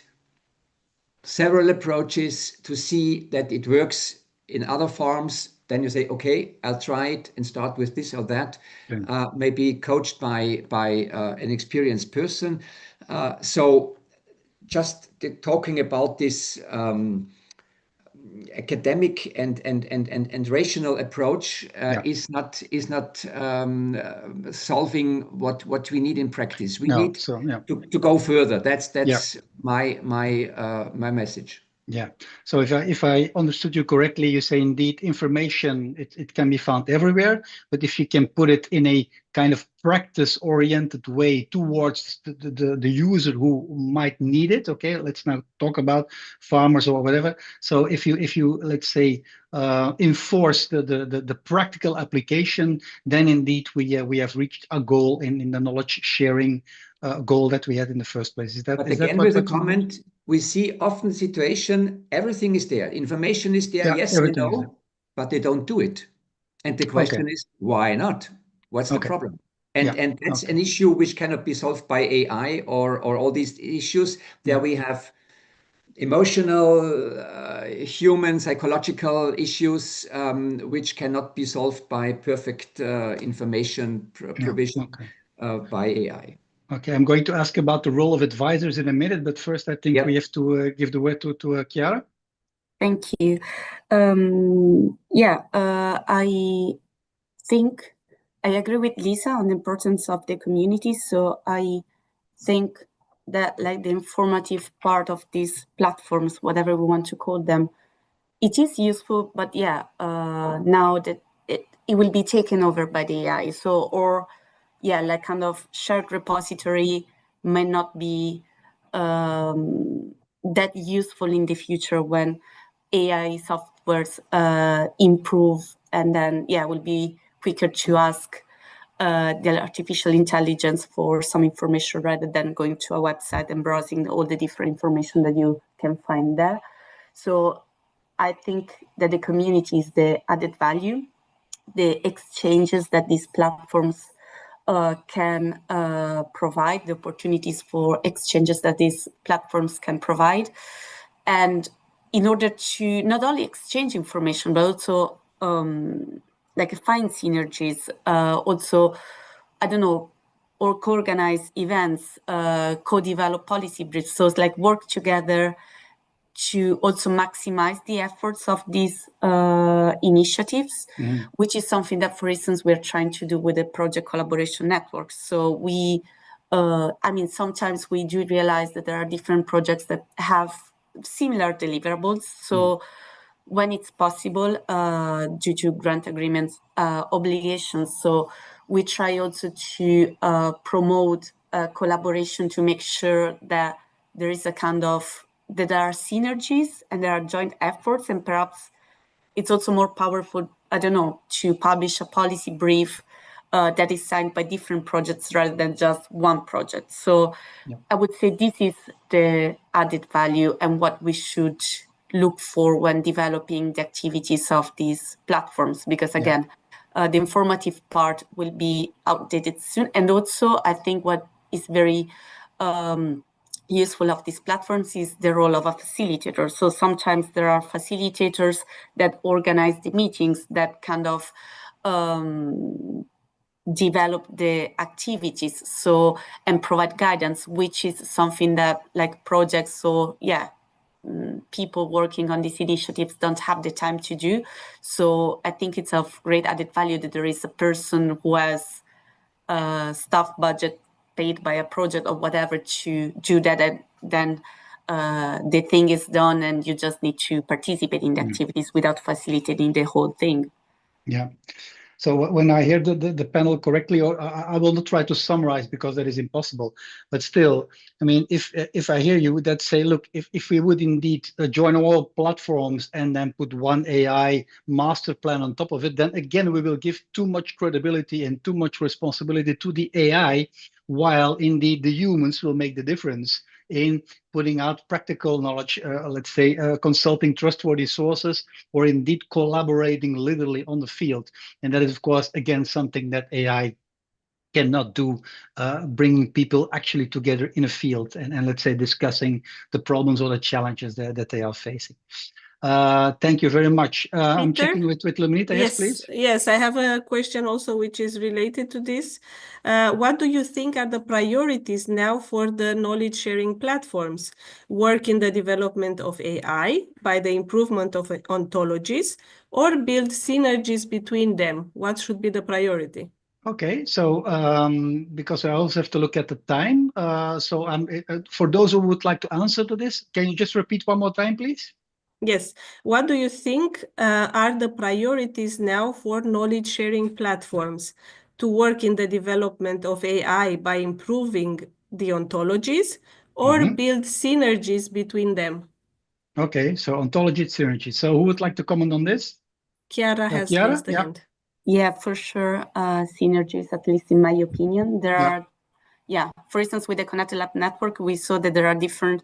E: several approaches to see that it works in other forms. Then you say, okay, I'll try it and start with this or that, maybe coached by an experienced person. So just talking about this academic and rational approach is not solving what we need in practice. We need to go further. That's my message.
D: Yeah. So if I understood you correctly, you say indeed information, it can be found everywhere, but if you can put it in a kind of practice-oriented way towards the user who might need it, okay, let's now talk about farmers or whatever. So if you let's say enforce the practical application, then indeed we have reached a goal in the knowledge sharing goal that we had in the first place. Is that
E: But
D: is that
E: again,
D: what
E: with a
D: you mean?
E: comment, we see often the situation, everything is there, information is there,
D: Yeah,
E: yes, they
D: everything is there.
E: know, but they don't do it. And the
D: Okay.
E: question is, why not? What's the
D: Okay.
E: problem? And
D: Yeah.
E: that's
D: Okay.
E: an issue which cannot be solved by AI or all these issues. There we have emotional, human, psychological issues which cannot be solved by perfect information provision by AI.
D: Okay, I'm going to ask about the role of advisors in a minute, but first I think we have to give the word to Chiara.
F: Thank you. I think I agree with Lisa on the importance of the community. So I think that like the informative part of these platforms, whatever we want to call them, it is useful, but now that it will be taken over by the AI. So, or like kind of shared repository may not be that useful in the future when AI softwares improve, and then will be quicker to ask the artificial intelligence for some information rather than going to a website and browsing all the different information that you can find there. So I think that the community is the added value, the exchanges that these platforms can provide, the opportunities for exchanges that these platforms can provide. And in order to not only exchange information, but also like find synergies, also, I don't know, or co-organize events, co-develop policy briefs. So it's like work together to also maximize the efforts of these initiatives, which is something that, for instance, we're trying to do with the project collaboration network. So we, sometimes we do realize that there are different projects that have similar deliverables. So when it's possible, due to grant agreements obligations, so we try also to promote collaboration to make sure that there is a kind of that there are synergies and there are joint efforts, and perhaps it's also more powerful, I don't know, to publish a policy brief that is signed by different projects rather than just one project. So I would say this is the added value and what we should look for when developing the activities of these platforms, because again, the informative part will be outdated soon. And also, I think what is very useful of these platforms is the role of a facilitator. So sometimes there are facilitators that organize the meetings that kind of develop the activities, so, and provide guidance, which is something that like projects, so people working on these initiatives don't have the time to do. So I think it's of great added value that there is a person who has a staff budget paid by a project or whatever to do that, and then the thing is done and you just need to participate in the activities without facilitating the whole thing.
D: Yeah. So when I hear the panel correctly, or I will not try to summarize because that is impossible, but still, I mean, if I hear you that say, look, if we would indeed join all platforms and then put one AI master plan on top of it, then again, we will give too much credibility and too much responsibility to the AI, while indeed the humans will make the difference in putting out practical knowledge, let's say consulting trustworthy sources, or indeed collaborating literally on the field. And that is, of course, again, something that AI cannot do, bringing people actually together in a field and let's say discussing the problems or the challenges that they are facing. Thank you very much. I'm checking with Luminita. Yes, please.
A: Yes, I have a question also which is related to this. What do you think are the priorities now for the knowledge sharing platforms? Work in the development of AI by the improvement of ontologies, or build synergies between them? What should be the priority?
D: Okay, so because I also have to look at the time, so for those who would like to answer to this, can you just repeat one more time, please?
A: Yes. What do you think are the priorities now for knowledge sharing platforms to work in the development of AI by improving the ontologies or build synergies between them?
D: Okay, so ontology synergy. So who would like to comment on this?
A: Chiara has
D: Chiara?
A: raised the
D: Yeah.
A: hand.
F: Yeah, for sure. Synergies, at least in my opinion. There are, for instance, with the Connected Lab network, we saw that there are different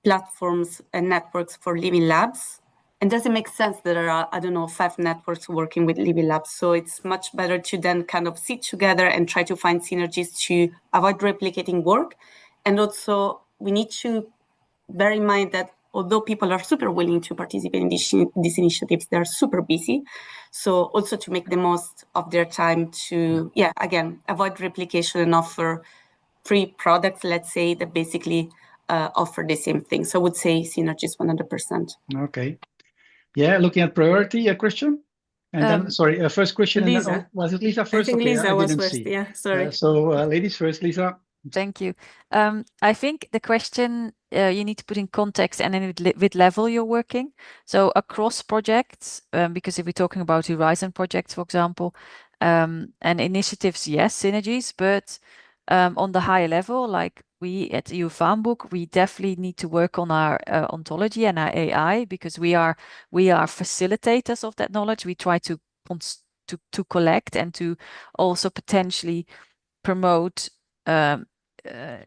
F: platforms and networks for living labs. And does it make sense that there are, I don't know, 5 networks working with living labs? So it's much better to then kind of sit together and try to find synergies to avoid replicating work. And also, we need to bear in mind that although people are super willing to participate in these initiatives, they're super busy. So also to make the most of their time to, again, avoid replication and offer free products, let's say, that basically offer the same thing. So I would say synergies 100%.
D: Okay. Yeah, looking at priority, Christian? And then, sorry, first question,
A: Lisa.
D: and then, was it Lisa first?
A: I think
D: Okay,
A: Lisa
D: I
A: was
D: didn't
A: first.
D: see.
A: Yeah, sorry.
D: So ladies first, Lisa.
G: Thank you. I think the question you need to put in context and then with level you're working. So across projects, because if we're talking about Horizon projects, for example, and initiatives, yes, synergies, but on the higher level, like we at EU Farmbook, we definitely need to work on our ontology and our AI because we are facilitators of that knowledge. We try to collect and to also potentially promote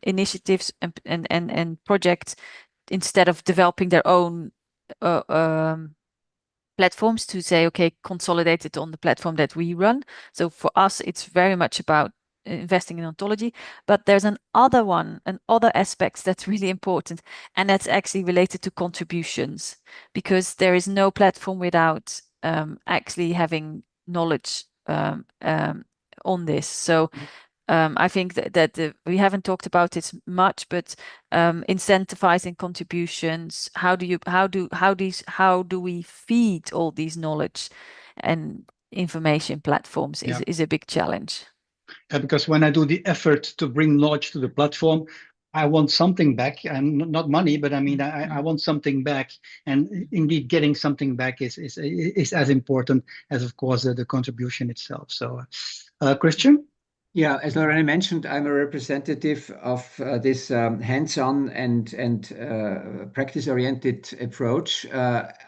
G: initiatives and projects instead of developing their own platforms to say, okay, consolidate it on the platform that we run. So for us, it's very much about investing in ontology, but there's other aspects that's really important, and that's actually related to contributions, because there is no platform without actually having knowledge on this. So I think that we haven't talked about it much, but incentivizing contributions. How do we feed all these knowledge and information platforms is a big challenge.
D: Because when I do the effort to bring knowledge to the platform, I want something back, and not money, but I mean, I want something back, and indeed, getting something back is as important as, of course, the contribution itself. So, Christian.
E: Yeah, as already mentioned, I'm a representative of this hands-on and practice-oriented approach,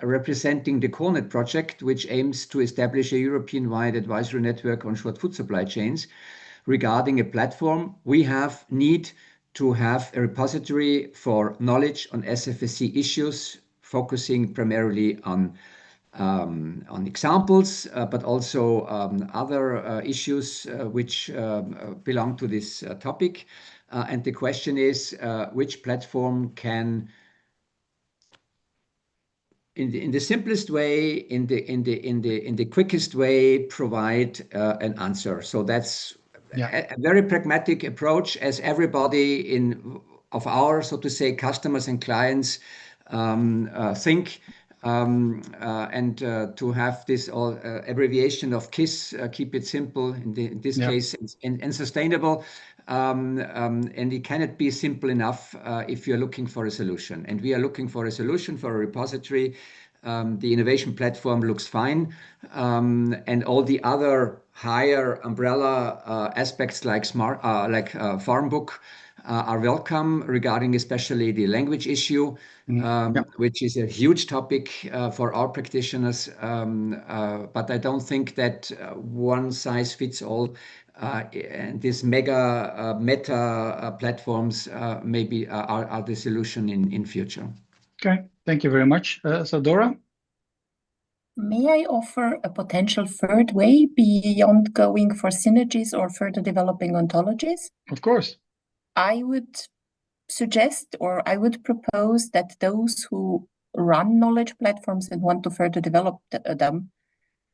E: representing the CORNET project, which aims to establish a European-wide advisory network on short food supply chains. Regarding a platform, we need to have a repository for knowledge on SFSI issues, focusing primarily on examples, but also other issues which belong to this topic. And the question is, which platform can, in the simplest way, in the quickest way, provide an answer? So that's a very pragmatic approach, as everybody of our, so to say, customers and clients think. And to have this abbreviation of KISS, keep it simple in this case, and sustainable. And it cannot be simple enough if you're looking for a solution. And we are looking for a solution for a repository. The innovation platform looks fine. And all the other higher umbrella aspects like Farmbook are welcome, regarding especially the language issue, which is a huge topic for our practitioners. But I don't think that one size fits all. And these meta platforms maybe are the solution in future.
D: Okay, thank you very much. So Dora?
H: May I offer a potential third way beyond going for synergies or further developing ontologies?
D: Of course.
H: I would suggest, or I would propose, that those who run knowledge platforms and want to further develop them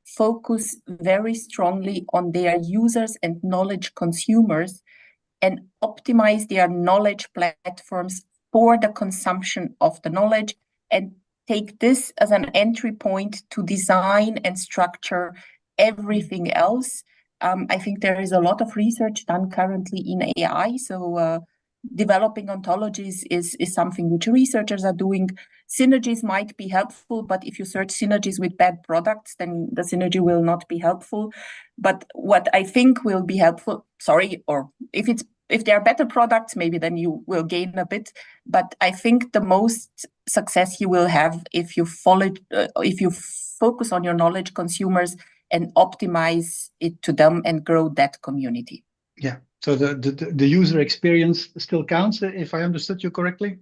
H: focus very strongly on their users and knowledge consumers and optimize their knowledge platforms for the consumption of the knowledge, and take this as an entry point to design and structure everything else. I think there is a lot of research done currently in AI, so developing ontologies is something which researchers are doing. Synergies might be helpful, but if you search synergies with bad products, then the synergy will not be helpful. But what I think will be helpful, or if there are better products, maybe then you will gain a bit. But I think the most success you will have if you focus on your knowledge consumers and optimize it to them and grow that community.
D: Yeah. So the user experience still counts, if I understood you correctly?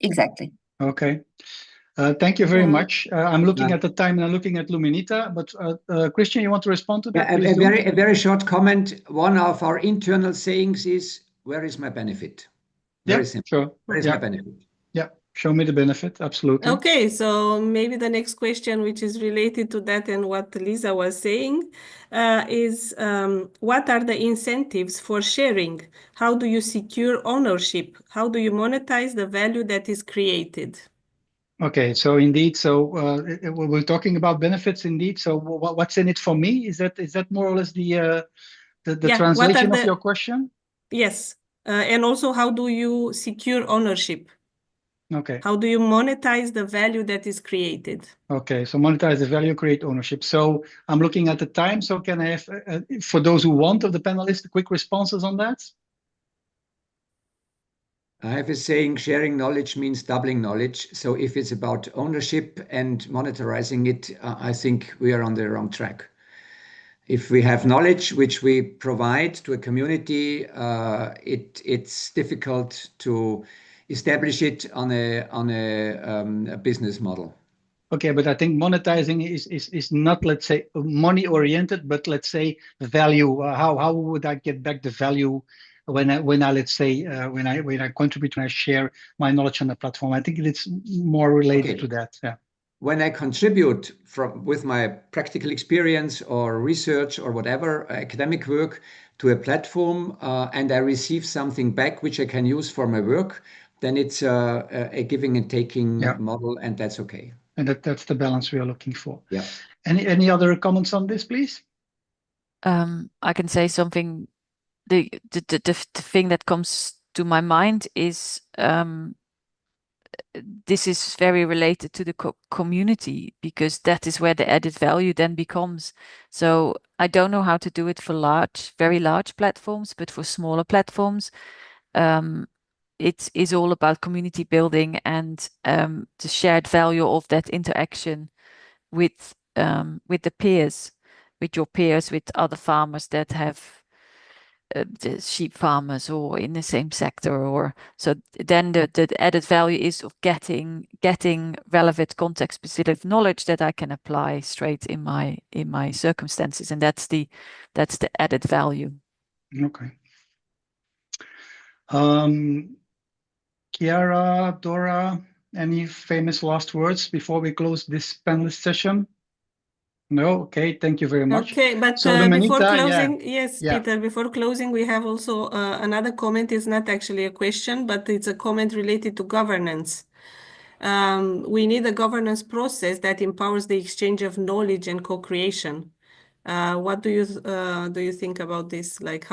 H: Exactly.
D: Okay. Thank you very much. I'm looking at the time and I'm looking at Luminita, but Christian, you want to respond to that?
E: A very short comment. One of our internal sayings is, where is my benefit? Very simple.
D: Sure.
E: Where is my benefit?
D: Yeah, show me the benefit. Absolutely.
A: Okay, so maybe the next question, which is related to that and what Lisa was saying, is what are the incentives for sharing? How do you secure ownership? How do you monetize the value that is created?
D: Okay, so indeed, we're talking about benefits indeed. So what's in it for me? Is that more or less the translation of your question?
A: Yes, and also how do you secure ownership?
D: Okay.
A: How do you monetize the value that is created?
D: Okay, so monetize the value, create ownership. So I'm looking at the time. So can I have, for those who want of the panelists, quick responses on that?
E: I have a saying, sharing knowledge means doubling knowledge. So if it's about ownership and monetizing it, I think we are on the wrong track. If we have knowledge which we provide to a community, it's difficult to establish it on a business model.
D: Okay, but I think monetizing is not, let's say, money oriented, but let's say value. How would I get back the value when I let's say when I contribute, when I share my knowledge on the platform? I think it's more related to that. Yeah.
E: When I contribute with my practical experience or research or whatever academic work to a platform, and I receive something back which I can use for my work, then it's a giving and taking model, and that's okay.
D: And that's the balance we are looking for.
E: Yeah.
D: Any other comments on this, please?
G: I can say something. The thing that comes to my mind is this is very related to the community, because that is where the added value then becomes. So I don't know how to do it for very large platforms, but for smaller platforms, it is all about community building and the shared value of that interaction with the peers, with your peers, with other farmers that have the sheep farmers or in the same sector, or so then the added value is of getting relevant context specific knowledge that I can apply straight in my circumstances, and that's the added value.
D: Okay. Chiara, Dora, any famous last words before we close this panelist session? No? Okay, thank you very much.
A: Okay, but
D: So
A: before
D: Luminita,
A: closing, yes, Peter, before closing, we have also another comment. It's not actually a question, but it's a comment related to governance. We need a governance process that empowers the exchange of knowledge and co-creation. What do you think about this? Like,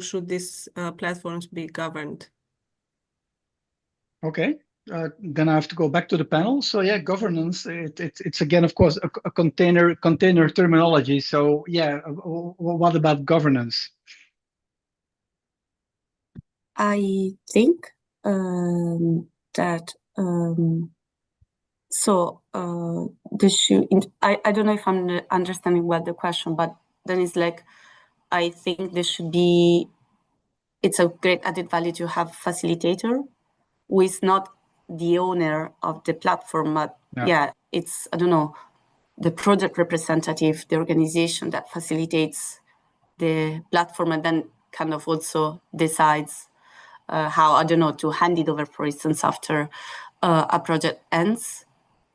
A: should these platforms be governed?
D: Okay, then I have to go back to the panel. So yeah, governance. It's again, of course, a container terminology. So yeah, what about governance?
F: I think that I don't know if I'm understanding well the question, but then it's like, I think it's a great added value to have facilitator who is not the owner of the platform, but it's, I don't know, the project representative, the organization that facilitates the platform and then kind of also decides how, I don't know, to hand it over, for instance, after a project ends.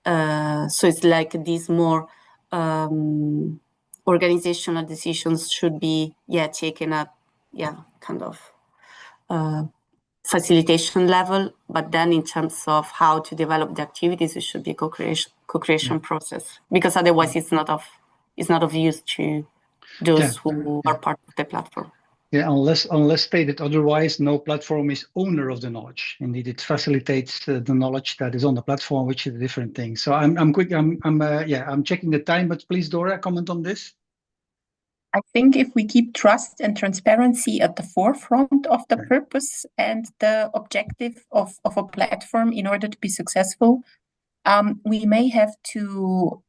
F: So it's like these more organizational decisions should be taken at kind of facilitation level, but then in terms of how to develop the activities, it should be co-creation process, because otherwise it's not of use to those who are part of the platform.
D: Yeah, unless stated otherwise, no platform is owner of the knowledge. Indeed, it facilitates the knowledge that is on the platform, which is a different thing. So I'm checking the time, but please, Dora, comment on this.
H: I think if we keep trust and transparency at the forefront of the
D: Okay.
H: purpose and the objective of a platform in order to be successful, we may have to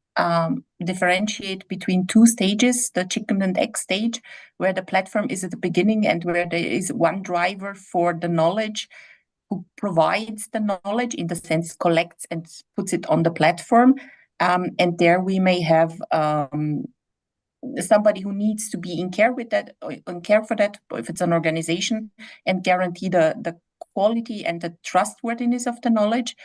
H: differentiate between two stages, the chicken and egg stage, where the platform is at the beginning and where there is one driver for the knowledge who provides the knowledge, in the sense collects and puts it on the platform. And there we may have somebody who needs to be in care with that, in care for that, if it's an organization, and guarantee the quality and the trustworthiness of the knowledge.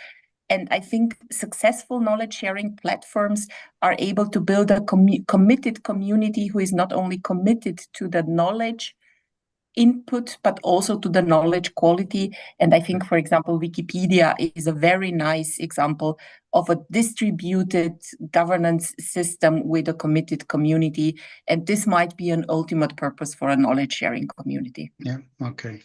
H: And I think successful knowledge sharing platforms are able to build a committed community who is not only committed to the knowledge input, but also to the knowledge quality. And I think, for example, Wikipedia is a very nice example of a distributed governance system with a committed community. And this might be an ultimate purpose for a knowledge sharing community.
D: Yeah, okay.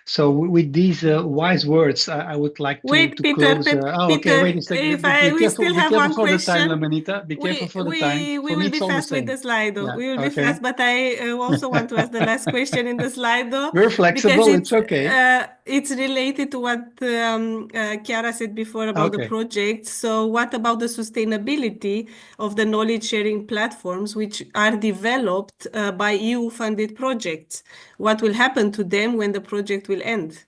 D: So with these wise words, I would like to
A: Wait, Peter,
D: close. Okay,
A: Peter,
D: wait a second.
A: we still have one
D: For the time,
A: question.
D: Lamanita. Be careful for the time.
A: We
D: For
A: will
D: me,
A: be
D: it's all the
A: fast with the
D: same.
A: Slido.
D: Yeah,
A: We will be
D: okay.
A: fast, but I also want to ask the last question in the Slido.
D: We're flexible.
A: Because
D: It's okay.
A: it's related to what Chiara said before about the
D: Okay.
A: project. So what about the sustainability of the knowledge sharing platforms which are developed by EU-funded projects? What will happen to them when the project will end?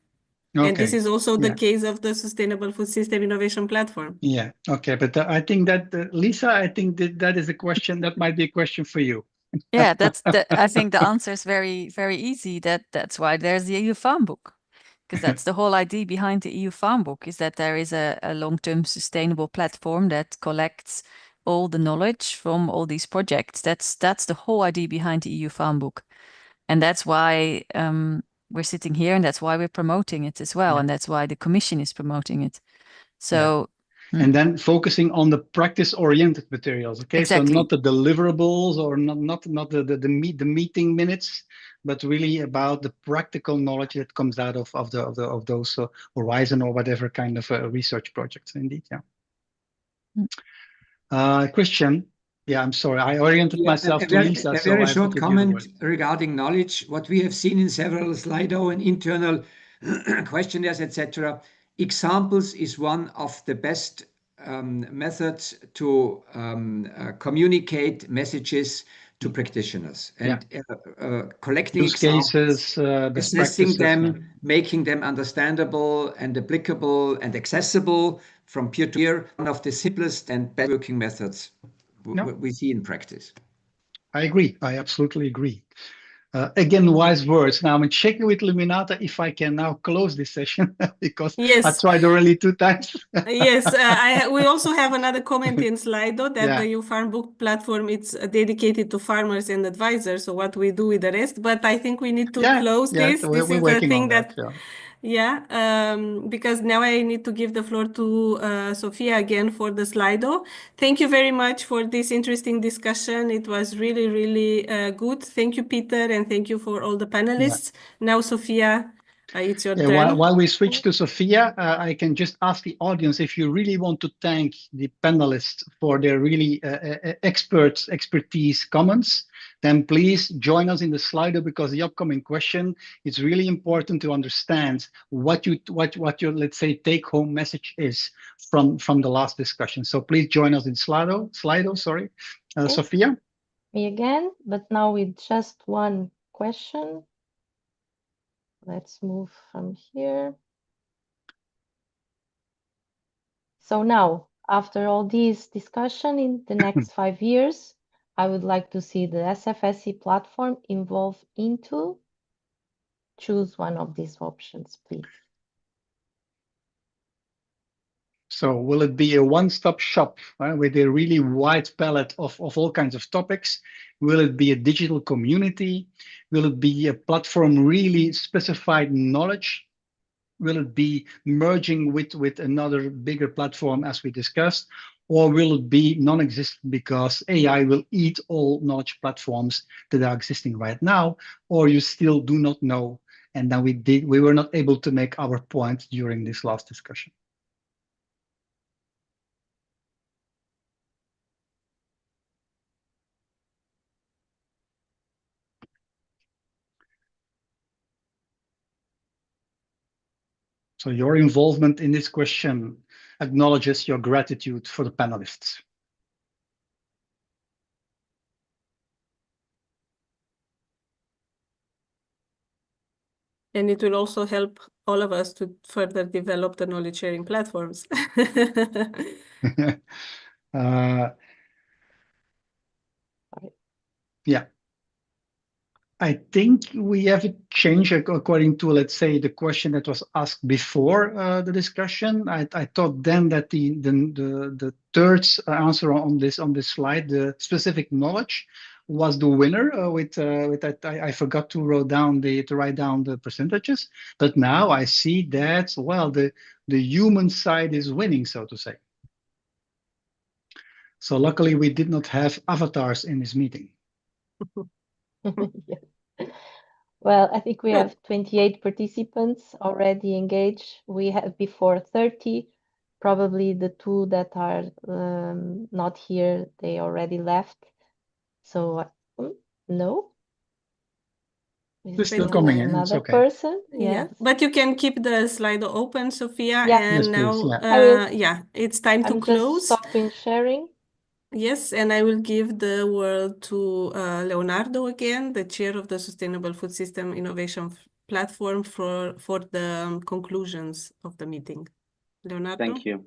A: And this
D: Okay.
A: is also the
D: Yeah.
A: case of the Sustainable Food System Innovation Platform.
D: Yeah. Okay. But I think that Lisa, I think that is a question that might be a question for you.
G: Yeah, I think the answer is very, very easy. That's why there's the EU Farm Book, because that's the whole idea behind the EU Farm Book, is that there is a long-term sustainable platform that collects all the knowledge from all these projects. That's the whole idea behind the EU Farm Book, and that's why we're sitting here, and that's why we're promoting it as well,
D: Yeah.
G: and that's why the Commission is promoting it. So.
D: And then focusing on the practice-oriented materials. Okay,
G: Exactly.
D: So not the deliverables or not the meeting minutes, but really about the practical knowledge that comes out of those Horizon or whatever kind of research projects. Indeed, yeah. Christian, yeah, I'm sorry, I oriented myself to Lisa,
E: A
D: so
E: very
D: I have to
E: short
D: give you the word.
E: comment regarding knowledge. What we have seen in several Slido and internal questionnaires, etc. Examples is one of the best methods to communicate messages to practitioners, and collecting
D: use
E: examples,
D: cases, best
E: assessing
D: practices,
E: them, making them understandable and applicable and accessible from peer to peer. One of the simplest and best working methods we see in practice.
D: I agree. I absolutely agree. Again, wise words. Now I'm checking with Luminata if I can now close this session because I tried already 2 times.
A: Yes, we also have another comment in Slido that the EU Farm Book platform is dedicated to farmers and advisors. So what we do with the rest, but I think we need to close this.
D: We're
A: This is the
D: working
A: thing
D: on that.
A: Because now I need to give the floor to Sophia again for the Slido. Thank you very much for this interesting discussion. It was really, really good. Thank you, Peter, and thank you for all the panelists. Now, Sophia, it's your turn.
D: While we switch to Sophia, I can just ask the audience if you really want to thank the panelists for their really expertise comments, then please join us in the Slido, because the upcoming question, it's really important to understand what your, let's say, take-home message is from the last discussion. So please join us in Slido. Sorry,
C: Okay.
D: Sophia.
C: Me again, but now with just one question. Let's move from here. So now, after all this discussion in the next 5 years, I would like to see the SFSI platform evolve into. Choose one of these options, please.
D: So will it be a one-stop shop with a really wide palette of all kinds of topics? Will it be a digital community? Will it be a platform really specified knowledge? Will it be merging with another bigger platform as we discussed? or will it be non-existent because AI will eat all knowledge platforms that are existing right now, or you still do not know? And then we were not able to make our point during this last discussion. So your involvement in this question acknowledges your gratitude for the panelists.
A: And it will also help all of us to further develop the knowledge sharing platforms.
D: Yeah. I think we have a change according to, let's say, the question that was asked before the discussion. I thought then that the third answer on this slide, the specific knowledge, was the winner. I forgot to write down the percentages, but now I see that, well, the human side is winning, so to say. So luckily we did not have avatars in this meeting.
C: Yes. Well, I think we have 28 participants already engaged. We have before 30. Probably the two that are not here, they already left. So no.
D: They're still coming in. It's
C: Another
D: okay.
C: person?
A: Yeah,
C: Yes.
A: but you can keep the slide open, Sophia.
C: Yeah.
A: And
D: Yes,
A: now,
D: please,
C: I will.
A: yeah, it's time to
C: I'm
A: close.
C: just stopping sharing.
A: Yes, and I will give the word to Leonardo again, the chair of the Sustainable Food System Innovation Platform, for the conclusions of the meeting. Leonardo?
B: Thank you,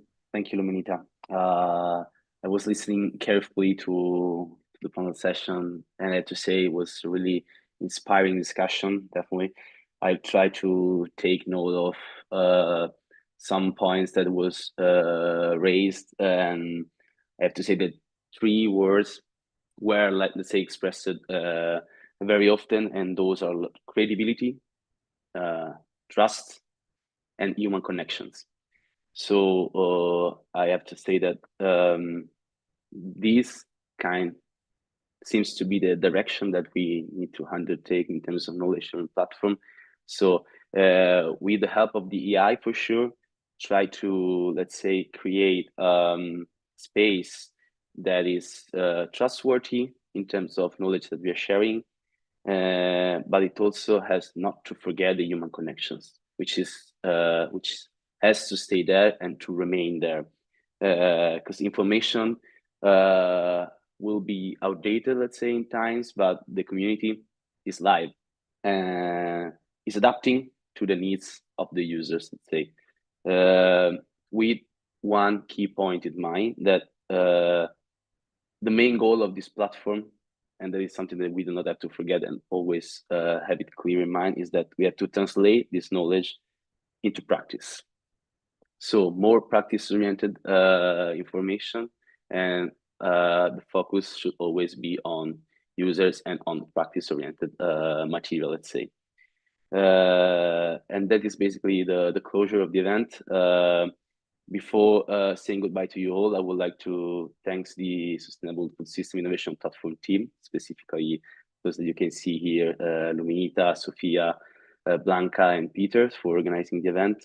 B: Luminita. I was listening carefully to the panel session, and I have to say it was a really inspiring discussion. Definitely, I tried to take note of some points that was raised, and I have to say that 3 words were, let's say, expressed very often, and those are credibility, trust, and human connections. So I have to say that this kind seems to be the direction that we need to undertake in terms of knowledge sharing platform. So with the help of the AI, for sure, try to, let's say, create space that is trustworthy in terms of knowledge that we are sharing, but it also has not to forget the human connections, which has to stay there and to remain there, because information will be outdated, let's say, in times, but the community is live and is adapting to the needs of the users, let's say, with one key point in mind, that the main goal of this platform, and that is something that we do not have to forget and always have it clear in mind, is that we have to translate this knowledge into practice. So more practice-oriented information, and the focus should always be on users and on practice-oriented material, let's say. And that is basically the closure of the event. Before saying goodbye to you all, I would like to thank the Sustainable Food System Innovation Platform team, specifically those that you can see here, Luminita, Sofia, Blanca, and Peter, for organizing the event.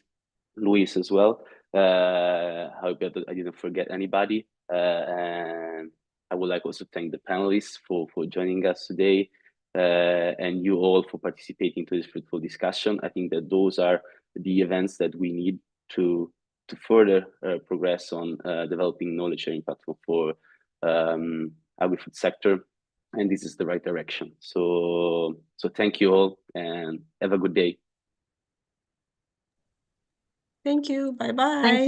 B: Luis as well. I hope that I didn't forget anybody. And I would like also to thank the panelists for joining us today, and you all for participating to this fruitful discussion. I think that those are the events that we need to further progress on developing knowledge sharing platform for agri-food sector, and this is the right direction. So thank you all, and have a good day.
A: Thank you. Bye-bye.
F: Thank you.